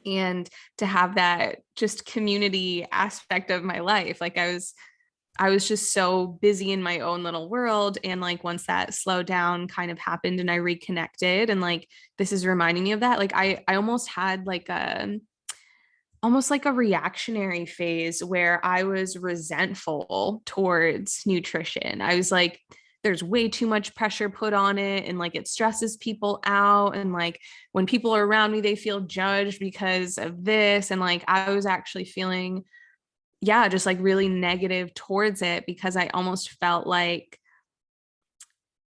and to have that just community aspect of my life. Like, I was just so busy in my own little world. And like, once that slow down kind of happened and I reconnected and like, this is reminding me of that. Like, I almost had like almost like a reactionary phase where I was resentful towards nutrition. I was like, there's way too much pressure put on it and like it stresses people out. And like when people are around me, they feel judged because of this. And like I was actually feeling, yeah, just like really negative towards it because I almost felt like,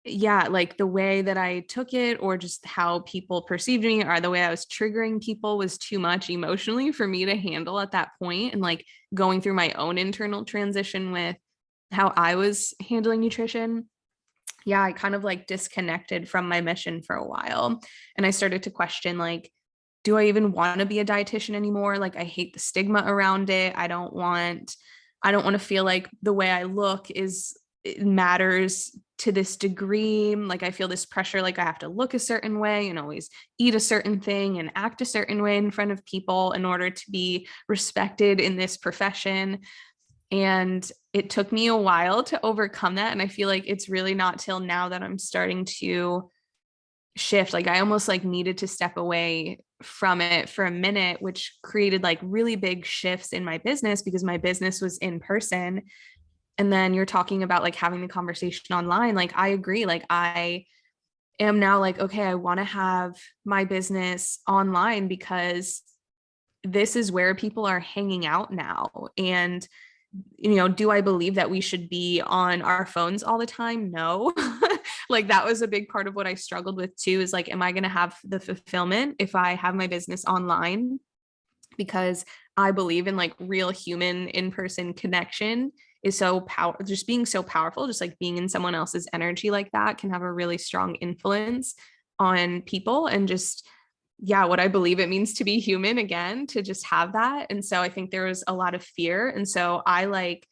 yeah, like the way that I took it or just how people perceived me or the way I was triggering people was too much emotionally for me to handle at that point. And like going through my own internal transition with how I was handling nutrition. Yeah, I kind of like disconnected from my mission for a while. And I started to question like, do I even want to be a dietitian anymore? Like, I hate the stigma around it. I don't want to feel like the way I look it matters to this degree. Like, I feel this pressure, like I have to look a certain way and always eat a certain thing and act a certain way in front of people in order to be respected in this profession. And it took me a while to overcome that. And I feel like it's really not till now that I'm starting to shift. Like, I almost like needed to step away from it for a minute, which created like really big shifts in my business because my business was in person. And then you're talking about like having the conversation online. Like, I agree. Like, I am now like, okay, I want to have my business online because this is where people are hanging out now. And do I believe that we should be on our phones all the time? No. Like, that was a big part of what I struggled with too, is like, am I going to have the fulfillment if I have my business online? because I believe in like real human in-person connection is so just being so powerful. Just like being in someone else's energy like that can have a really strong influence on people, and just, yeah, what I believe it means to be human again, to just have that. And so I think there was a lot of fear. And so I like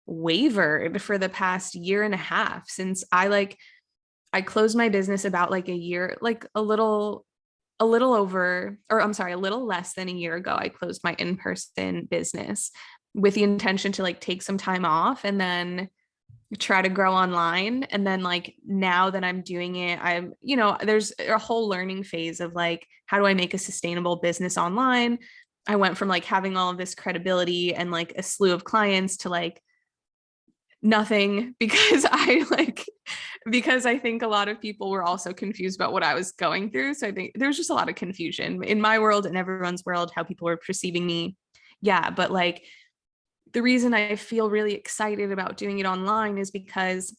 wavered for the past year and a half since I closed my business about like a year, like a little over, or I'm sorry, a little less than a year ago. I closed my in-person business with the intention to like take some time off and then try to grow online. And then like now that I'm doing it, I'm, there's a whole learning phase of like, how do I make a sustainable business online? I went from like having all of this credibility and like a slew of clients to like nothing, because I think a lot of people were also confused about what I was going through. So I think there was just a lot of confusion in my world and everyone's world, how people were perceiving me. Yeah, but like the reason I feel really excited about doing it online is because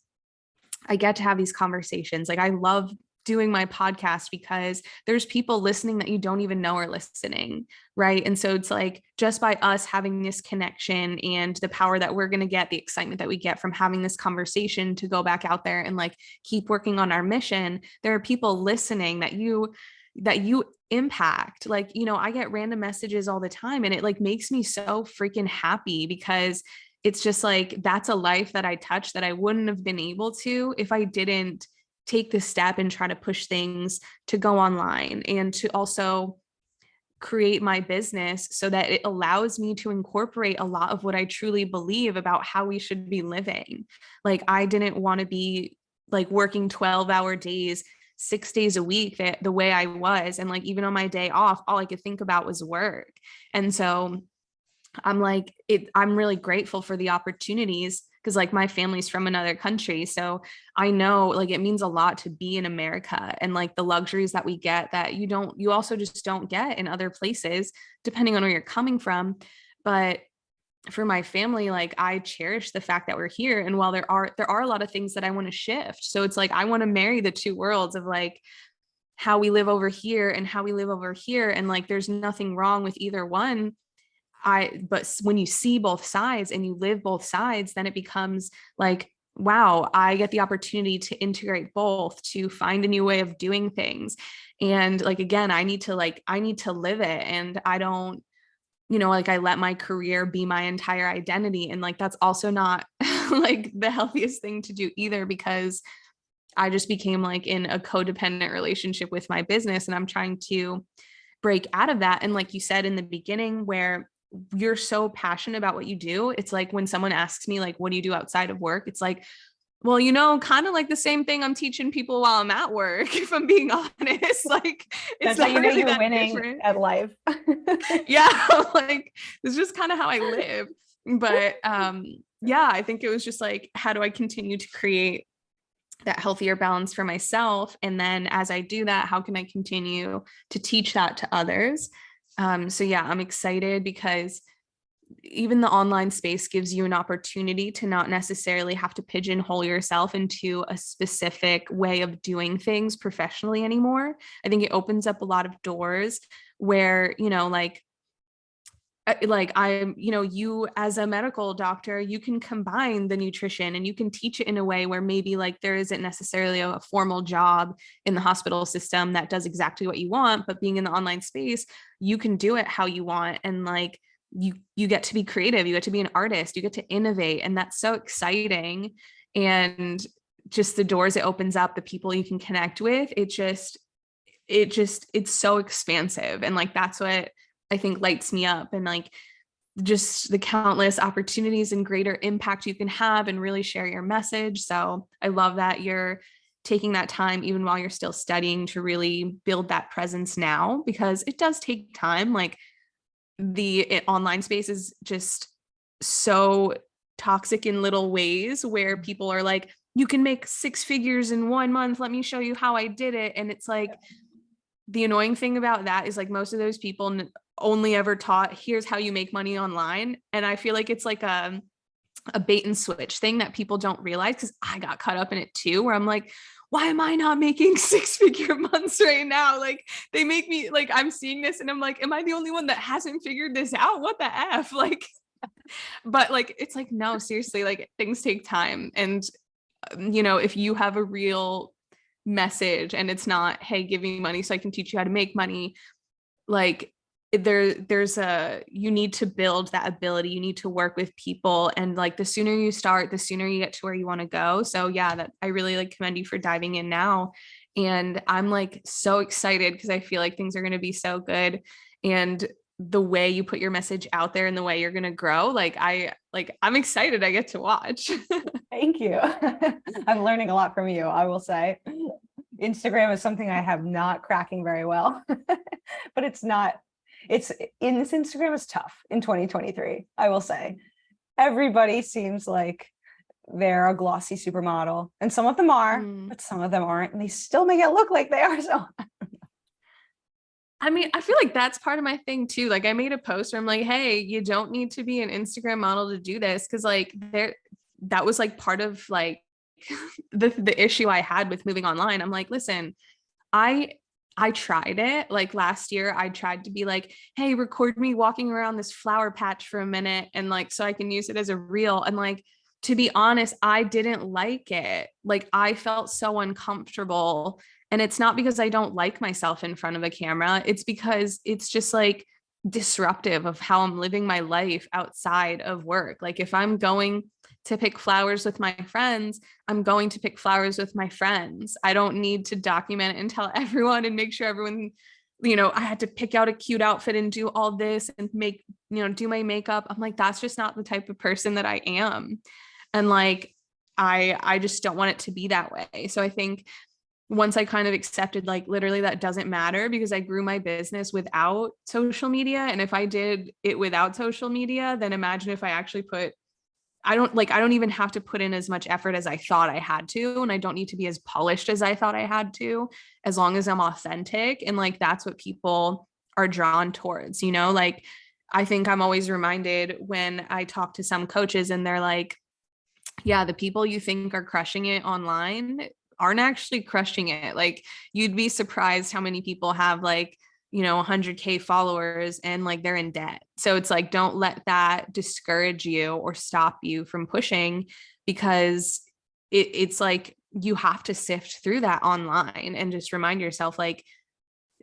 I get to have these conversations. Like I love doing my podcast because there's people listening that you don't even know are listening, right? And so it's like just by us having this connection and the power that we're going to get, the excitement that we get from having this conversation to go back out there and like keep working on our mission, there are people listening that you impact. Like, I get random messages all the time and it like makes me so freaking happy because it's just like that's a life that I touch that I wouldn't have been able to if I didn't take this step and try to push things to go online and to also create my business so that it allows me to incorporate a lot of what I truly believe about how we should be living. Like I didn't want to be like working 12-hour days 6 days a week the way I was, and like even on my day off all I could think about was work. And so I'm really grateful for the opportunities because like my family's from another country. So I know like it means a lot to be in America and like the luxuries that we get that you also just don't get in other places, depending on where you're coming from. But for my family, like I cherish the fact that we're here. And while there are a lot of things that I want to shift. So it's like I want to marry the two worlds of like how we live over here and how we live over here. And like there's nothing wrong with either one. But when you see both sides and you live both sides, then it becomes like, wow, I get the opportunity to integrate both, to find a new way of doing things. And like, again, I need to live it. And I don't, like I let my career be my entire identity. And like, that's also not like the healthiest thing to do either, because I just became like in a codependent relationship with my business and I'm trying to break out of that. And like you said in the beginning, where you're so passionate about what you do, it's like when someone asks me like what do you do outside of work, it's like, well, kind of like the same thing I'm teaching people while I'm at work, if I'm being honest. Like it's That's how not you know really you're that winning different. at life. Yeah, like it's just kind of how I live. But yeah, I think it was just like, how do I continue to create that healthier balance for myself? And then as I do that, how can I continue to teach that to others? So yeah, I'm excited because even the online space gives you an opportunity to not necessarily have to pigeonhole yourself into a specific way of doing things professionally anymore. I think it opens up a lot of doors where, you as a medical doctor, you can combine the nutrition and you can teach it in a way where maybe like there isn't necessarily a formal job in the hospital system that does exactly what you want, but being in the online space, you can do it how you want. And like, you get to be creative, you get to be an artist, you get to innovate. And that's so exciting. And just the doors it opens up, the people you can connect with, it's so expansive. And like, that's what I think lights me up, and like just the countless opportunities and greater impact you can have and really share your message. So I love that you're taking that time, even while you're still studying, to really build that presence now, because it does take time. Like the online space is just so toxic in little ways where people are like, you can make 6 figures in 1 month. Let me show you how I did it. And it's like, the annoying thing about that is like most of those people only ever taught, here's how you make money online. And I feel like it's like a bait and switch thing that people don't realize, because I got caught up in it too, where I'm like, why am I not making 6-figure months right now? Like they make me like, I'm seeing this and I'm like, am I the only one that hasn't figured this out? What the F? Like, but like, it's like, no, seriously, like things take time. And, if you have a real message and it's not, hey, give me money so I can teach you how to make money, like you need to build that ability. You need to work with people, and like the sooner you start, the sooner you get to where you want to go. So yeah, that I really like commend you for diving in now. And I'm like so excited because I feel like things are going to be so good. And the way you put your message out there and the way you're going to grow, I'm excited I get to watch. Thank you. I'm learning a lot from you, I will say. Instagram is something I have not cracking very well, but Instagram is tough in 2023, I will say. Everybody seems like they're a glossy supermodel, and some of them are, but some of them aren't, and they still make it look like they are. So I mean, I feel like that's part of my thing too. Like I made a post where I'm like, hey, you don't need to be an Instagram model to do this. Cause like that was like part of like the issue I had with moving online. I'm like, listen, I tried it like last year. I tried to be like, hey, record me walking around this flower patch for a minute and like so I can use it as a reel. And like, to be honest, I didn't like it. Like I felt so uncomfortable. And it's not because I don't like myself in front of a camera. It's because it's just like disruptive of how I'm living my life outside of work. Like if I'm going to pick flowers with my friends, I'm going to pick flowers with my friends. I don't need to document and tell everyone and make sure everyone, I had to pick out a cute outfit and do all this and make, do my makeup. I'm like, that's just not the type of person that I am. And like, I just don't want it to be that way. So I think once I kind of accepted, like, literally that doesn't matter because I grew my business without social media. And if I did it without social media, then imagine if I actually I don't even have to put in as much effort as I thought I had to. And I don't need to be as polished as I thought I had to, as long as I'm authentic. And like, that's what people are drawn towards, like, I think I'm always reminded when I talk to some coaches and they're like, yeah, the people you think are crushing it online aren't actually crushing it. Like you'd be surprised how many people have like, 100K followers and like they're in debt. So it's like, don't let that discourage you or stop you from pushing, because it's like, you have to sift through that online and just remind yourself like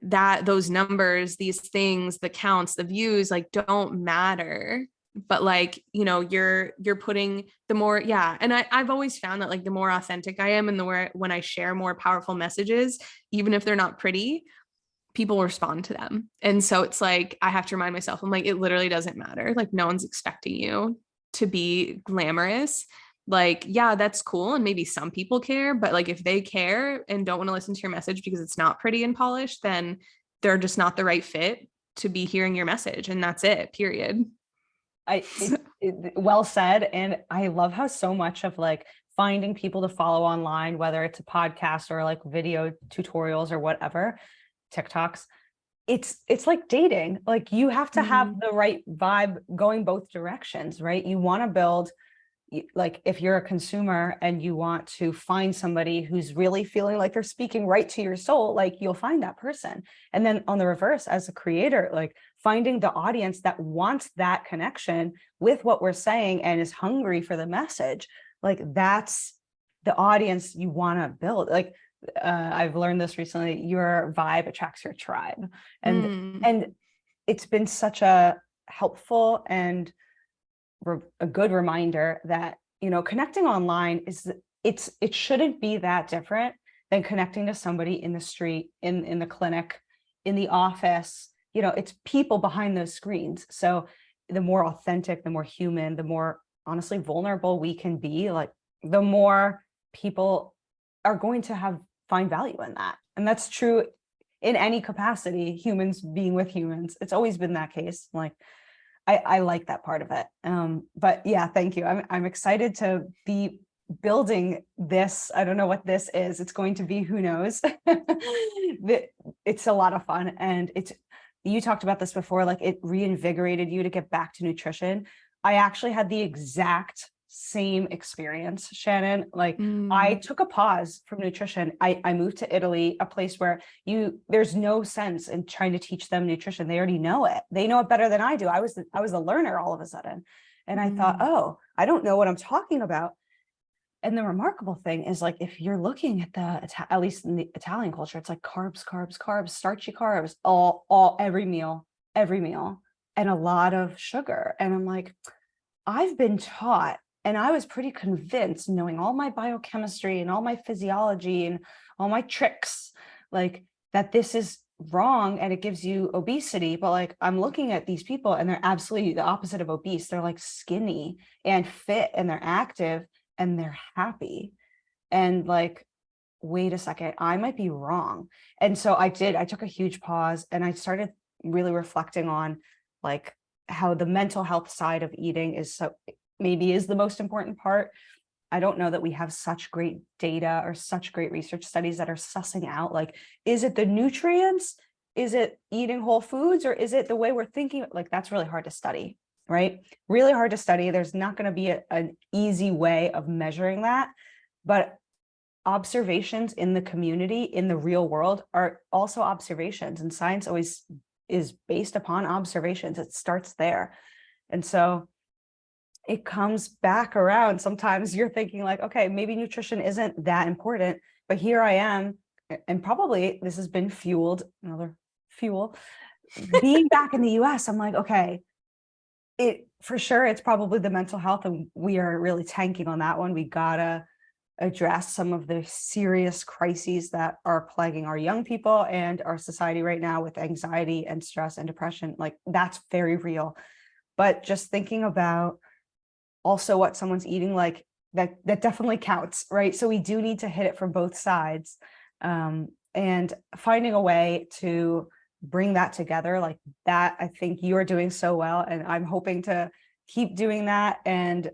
that those numbers, these things, the counts, the views, like don't matter. But like, you're putting the more, yeah. And I've always found that like the more authentic I am and when I share more powerful messages, even if they're not pretty, people respond to them. And so it's like, I have to remind myself, I'm like, it literally doesn't matter. Like no one's expecting you to be glamorous. Like, yeah, that's cool. And maybe some people care, but like, if they care and don't want to listen to your message because it's not pretty and polished, then they're just not the right fit to be hearing your message. And that's it, period. Well said. And I love how so much of like finding people to follow online, whether it's a podcast or like video tutorials or whatever, TikToks, it's like dating. Like you have to have the right vibe going both directions, right? You want to build, like if you're a consumer and you want to find somebody who's really feeling like they're speaking right to your soul, like you'll find that person. And then on the reverse, as a creator, like finding the audience that wants that connection with what we're saying and is hungry for the message, like that's the audience you want to build. Like I've learned this recently, your vibe attracts your tribe. And it's been such a helpful and a good reminder that, connecting online it shouldn't be that different than connecting to somebody in the street, in the clinic, in the office. It's people behind those screens. So the more authentic, the more human, the more honestly vulnerable we can be, like the more people are going to find value in that. And that's true in any capacity, humans being with humans. It's always been that case. Like I like that part of it. But yeah, thank you. I'm excited to be building this. I don't know what this is. It's going to be, who knows? It's a lot of fun. And you talked about this before, like it reinvigorated you to get back to nutrition. I actually had the exact same experience, Shannon. Like I Mm. took a pause from nutrition. I moved to Italy, a place where there's no sense in trying to teach them nutrition. They already know it. They know it better than I do. I was a learner all of a sudden. And I thought, Mm. oh, I don't know what I'm talking about. And the remarkable thing is, like, if you're looking at at least in the Italian culture, it's like carbs, carbs, carbs, starchy carbs, every meal, and a lot of sugar. And I'm like, I've been taught, and I was pretty convinced, knowing all my biochemistry and all my physiology and all my tricks, like that this is wrong and it gives you obesity. But like, I'm looking at these people and they're absolutely the opposite of obese. They're like skinny and fit and they're active and they're happy. And like, wait a second, I might be wrong. And so I took a huge pause and I started really reflecting on like how the mental health side of eating is the most important part. I don't know that we have such great data or such great research studies that are sussing out, like, is it the nutrients? Is it eating whole foods? Or is it the way we're thinking? Like, that's really hard to study, right? Really hard to study. There's not going to be an easy way of measuring that. But observations in the community, in the real world, are also observations. And science always is based upon observations. It starts there. And so it comes back around. Sometimes you're thinking like, okay, maybe nutrition isn't that important, but here I am. And probably this has been fueled, another fuel, being back in the US. I'm like, okay, for sure, it's probably the mental health, and we are really tanking on that one. We gotta address some of the serious crises that are plaguing our young people and our society right now, with anxiety and stress and depression. Like, that's very real. But just thinking about also what someone's eating, like that definitely counts, right? So we do need to hit it from both sides, and finding a way to bring that together, like that. I think you're doing so well, and I'm hoping to keep doing that and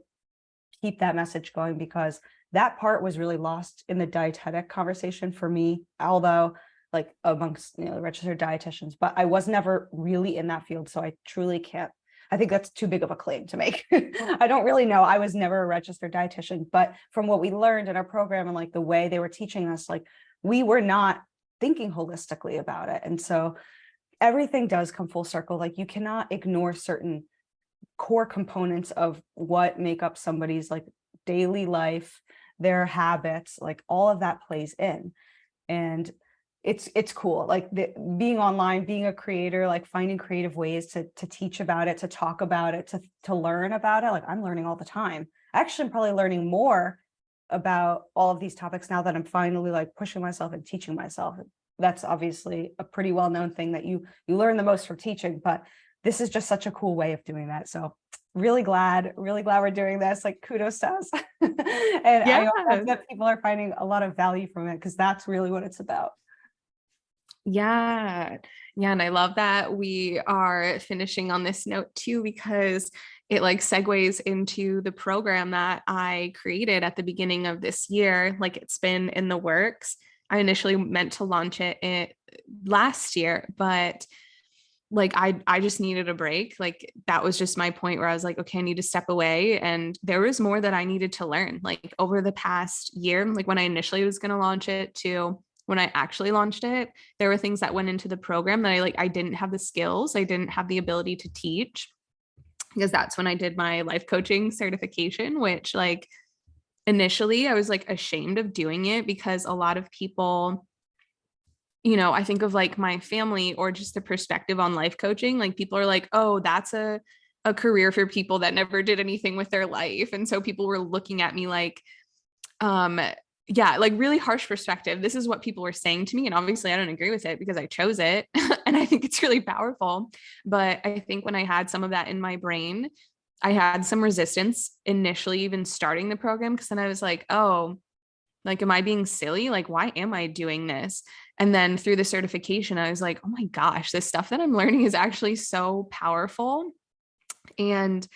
keep that message going, because that part was really lost in the dietetic conversation for me, although like amongst the registered dietitians, but I was never really in that field. So I truly can't, I think that's too big of a claim to make. I don't really know. I was never a registered dietitian, but from what we learned in our program and like the way they were teaching us, like we were not thinking holistically about it. And so everything does come full circle. Like you cannot ignore certain core components of what make up somebody's like daily life, their habits, like all of that plays in. And it's cool, like being online, being a creator, like finding creative ways to teach about it, to talk about it, to learn about it. Like I'm learning all the time. Actually, I'm probably learning more about all of these topics now that I'm finally like pushing myself and teaching myself. That's obviously a pretty well-known thing, that you learn the most from teaching, but this is just such a cool way of doing that. So really glad we're doing this. Like kudos to us. And I Yeah. hope that people are finding a lot of value from it, because that's really what it's about. Yeah. Yeah. And I love that we are finishing on this note too, because it like segues into the program that I created at the beginning of this year. Like it's been in the works. I initially meant to launch it last year, but like I just needed a break. Like that was just my point where I was like, okay, I need to step away. And there was more that I needed to learn, like over the past year, like when I initially was going to launch it to when I actually launched it, there were things that went into the program that I didn't have the skills. I didn't have the ability to teach, because that's when I did my life coaching certification, which like initially I was like ashamed of doing it, because a lot of people, I think of like my family or just the perspective on life coaching. Like people are like, oh, that's a career for people that never did anything with their life. And so people were looking at me like, um, yeah, like really harsh perspective. This is what people were saying to me. And obviously I don't agree with it because I chose it. And I think it's really powerful. But I think when I had some of that in my brain, I had some resistance initially, even starting the program. Cause then I was like, oh, like, am I being silly? Like, why am I doing this? And then through the certification, I was like, oh my gosh, this stuff that I'm learning is actually so powerful. And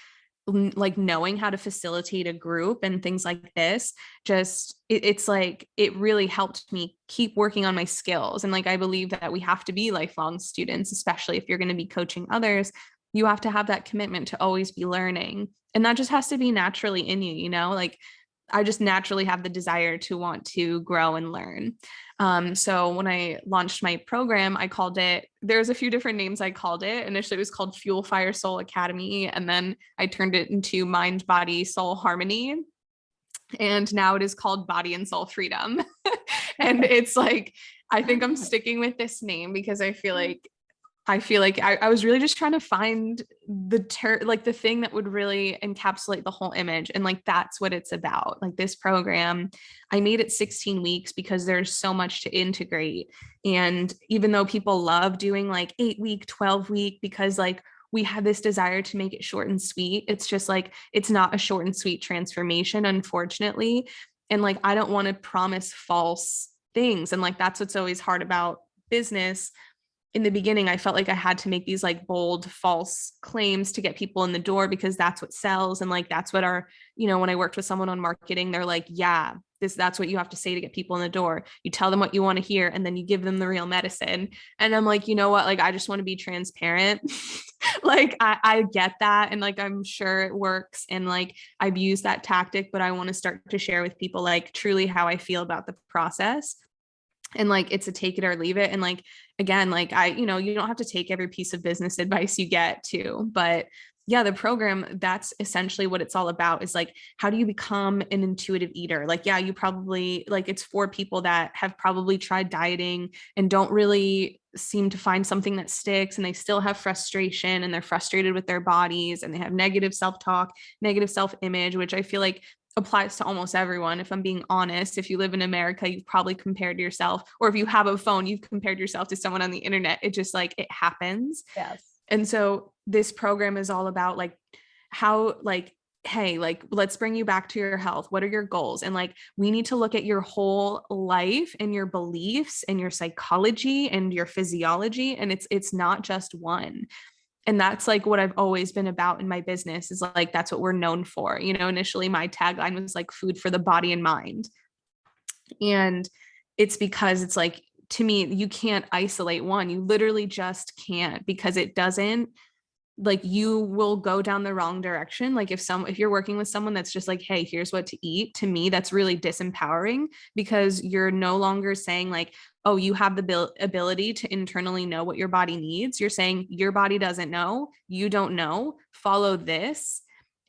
like knowing how to facilitate a group and things like this, just it's like it really helped me keep working on my skills. And like I believe that we have to be lifelong students, especially if you're going to be coaching others. you have to have that commitment to always be learning. And that just has to be naturally in you, you know, like I just naturally have the desire to want to grow and learn. So when I launched my program, I called it, there's a few different names I called it. Initially, it was called Fuel Fire Soul Academy. And then I turned it into Mind, Body, Soul Harmony. And now it is called Body and Soul Freedom. And it's like, I think I'm sticking with this name because I was really just trying to find like the thing that would really encapsulate the whole image. And like, that's what it's about. Like this program, I made it 16 weeks because there's so much to integrate. And even though people love doing like 8-week, 12-week, because like we have this desire to make it short and sweet, it's just like, it's not a short and sweet transformation, unfortunately. And like, I don't want to promise false things. And like, that's what's always hard about business. In the beginning, I felt like I had to make these like bold, false claims to get people in the door because that's what sells. And like, that's what when I worked with someone on marketing, they're like, yeah, that's what you have to say to get people in the door. You tell them what you want to hear and then you give them the real medicine. And I'm like, you know what? Like, I just want to be transparent. Like, I get that. And like, I'm sure it works. And like, I've used that tactic, but I want to start to share with people like truly how I feel about the process. And like, it's a take it or leave it. And like, again, like you don't have to take every piece of business advice you get to, but yeah, the program, that's essentially what it's all about, is like, how do you become an intuitive eater? Like, yeah, you probably like, it's for people that have probably tried dieting and don't really seem to find something that sticks, and they still have frustration and they're frustrated with their bodies and they have negative self-talk, negative self-image, which I feel like applies to almost everyone. If I'm being honest, if you live in America, you've probably compared yourself, or if you have a phone, you've compared yourself to someone on the internet. It just like, it happens. Yes. And so this program is all about like how, like, hey, like, let's bring you back to your health. What are your goals? And like, we need to look at your whole life and your beliefs and your psychology and your physiology. And it's not just one. And that's like what I've always been about in my business, is like, that's what we're known for. Initially my tagline was like food for the body and mind. And it's because it's like, to me, you can't isolate one. You literally just can't, because it doesn't, like, you will go down the wrong direction. Like if you're working with someone that's just like, hey, here's what to eat, to me, that's really disempowering, because you're no longer saying like, oh, you have the ability to internally know what your body needs. You're saying your body doesn't know, you don't know, follow this.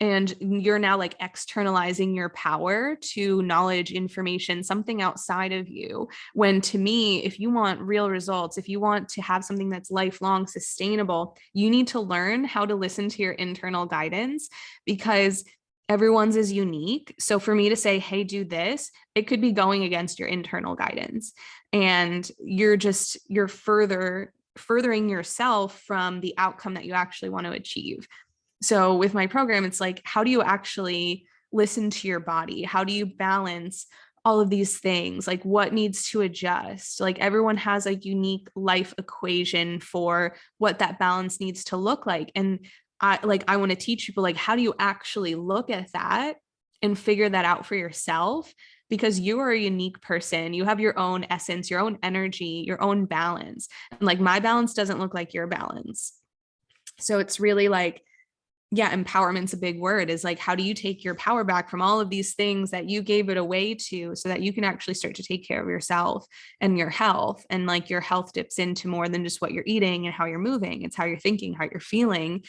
And you're now like externalizing your power to knowledge, information, something outside of you. When to me, if you want real results, if you want to have something that's lifelong, sustainable, you need to learn how to listen to your internal guidance, because everyone's is unique. So for me to say, hey, do this, it could be going against your internal guidance. And you're furthering yourself from the outcome that you actually want to achieve. So with my program, it's like, how do you actually listen to your body? How do you balance all of these things? Like, what needs to adjust? Like, everyone has a unique life equation for what that balance needs to look like. And I want to teach people, like, how do you actually look at that and figure that out for yourself? Because you are a unique person. You have your own essence, your own energy, your own balance. And like, my balance doesn't look like your balance. So it's really like, yeah, empowerment's a big word, is like, how do you take your power back from all of these things that you gave it away to, so that you can actually start to take care of yourself and your health? And like, your health dips into more than just what you're eating and how you're moving. It's how you're thinking, how you're feeling,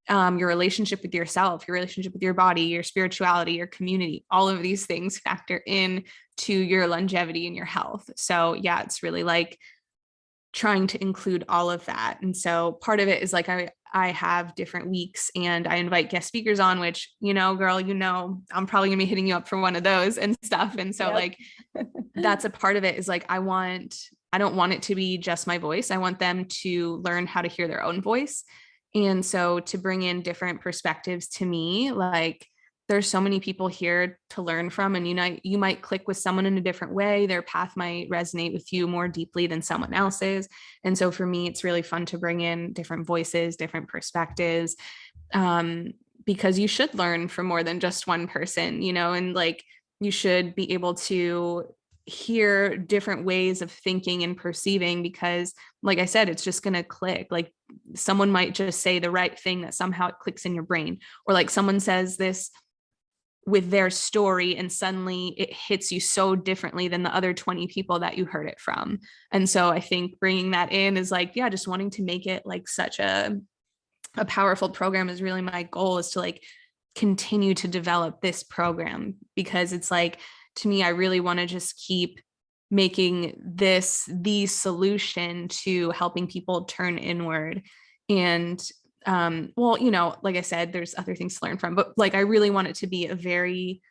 your relationship with yourself, your relationship with your body, your spirituality, your community. All of these things factor in to your longevity and your health. So yeah, it's really like trying to include all of that. And so part of it is like, I have different weeks and I invite guest speakers on, which, girl, I'm probably gonna be hitting you up for one of those and stuff. And so like, that's a part of it, is like, I don't want it to be just my voice. I want them to learn how to hear their own voice. And so to bring in different perspectives, to me, like, there's so many people here to learn from, and you might click with someone in a different way. Their path might resonate with you more deeply than someone else's. And so for me, it's really fun to bring in different voices, different perspectives, because you should learn from more than just one person, and like, you should be able to hear different ways of thinking and perceiving, because like I said, it's just going to click. Like someone might just say the right thing that somehow it clicks in your brain, or like someone says this with their story and suddenly it hits you so differently than the other 20 people that you heard it from. And so I think bringing that in is like, yeah, just wanting to make it like such a powerful program is really my goal, is to like continue to develop this program, because it's like, to me, I really want to just keep making this the solution to helping people turn inward. And well, you know, like I said, there's other things to learn from, but like I really want it to be a very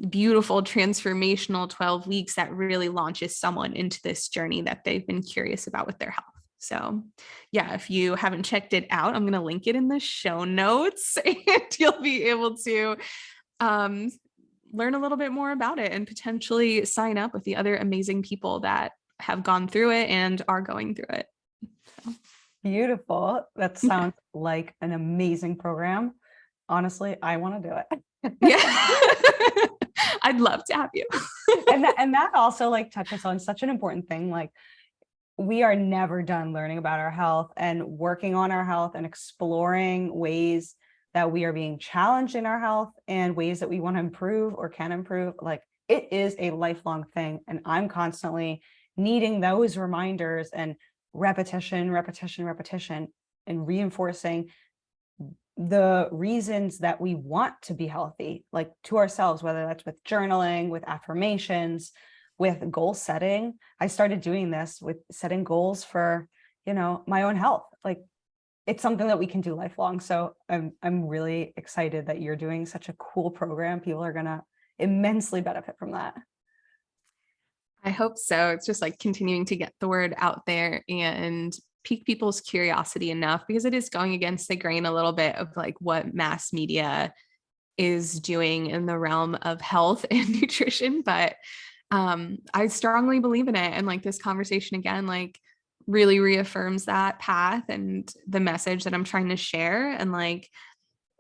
beautiful transformational 12 weeks that really launches someone into this journey that they've been curious about with their health. So yeah, if you haven't checked it out, I'm going to link it in the show notes and you'll be able to um, learn a little bit more about it and potentially sign up with the other amazing people that have gone through it and are going through it. So. Beautiful. That sounds like an amazing program. Honestly, I want to do it. Yeah. I'd love to have you. and that also like touches on such an important thing. Like, we are never done learning about our health and working on our health and exploring ways that we are being challenged in our health and ways that we want to improve or can improve. Like, it is a lifelong thing. And I'm constantly needing those reminders and repetition, and reinforcing the reasons that we want to be healthy, like to ourselves, whether that's with journaling, with affirmations, with goal setting. I started doing this with setting goals for, you know, my own health. Like, it's something that we can do lifelong. So I'm really excited that you're doing such a cool program. People are going to immensely benefit from that. I hope so. It's just like continuing to get the word out there and pique people's curiosity enough, because it is going against the grain a little bit of like what mass media is doing in the realm of health and nutrition. But I strongly believe in it. And like this conversation again, like really reaffirms that path and the message that I'm trying to share. And like,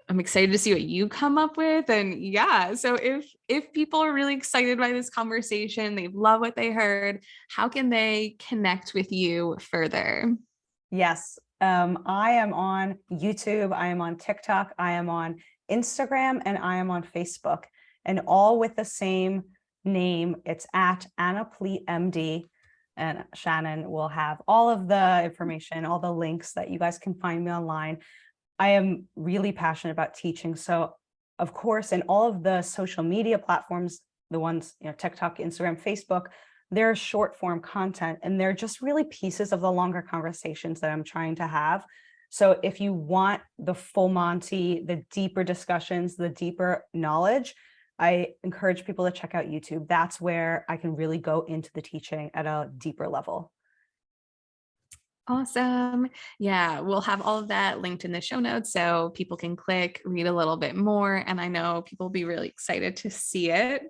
I'm excited to see what you come up with. And yeah, so if people are really excited by this conversation, they love what they heard, how can they connect with you further? Yes. I am on YouTube. I am on TikTok. I am on Instagram, and I am on Facebook, and all with the same name. It's at Anna Pleat MD. And Shannon will have all of the information, all the links that you guys can find me online. I am really passionate about teaching. So of course, in all of the social media platforms, the ones, you know, TikTok, Instagram, Facebook, they're short form content, and they're just really pieces of the longer conversations that I'm trying to have. So if you want the full Monty, the deeper discussions, the deeper knowledge, I encourage people to check out YouTube. That's where I can really go into the teaching at a deeper level. Awesome. Yeah, we'll have all of that linked in the show notes so people can click, read a little bit more. And I know people will be really excited to see it.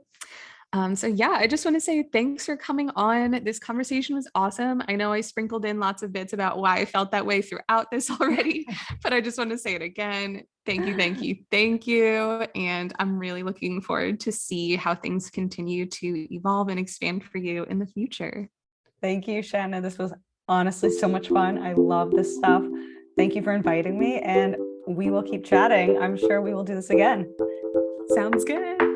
So yeah, I just want to say thanks for coming on. This conversation was awesome. I know I sprinkled in lots of bits about why I felt that way throughout this already, but I just want to say it again. Thank you, thank you, thank you. And I'm really looking forward to see how things continue to evolve and expand for you in the future. Thank you, Shannon. This was honestly so much fun. I love this stuff. Thank you for inviting me, and we will keep chatting. I'm sure we will do this again. Sounds good.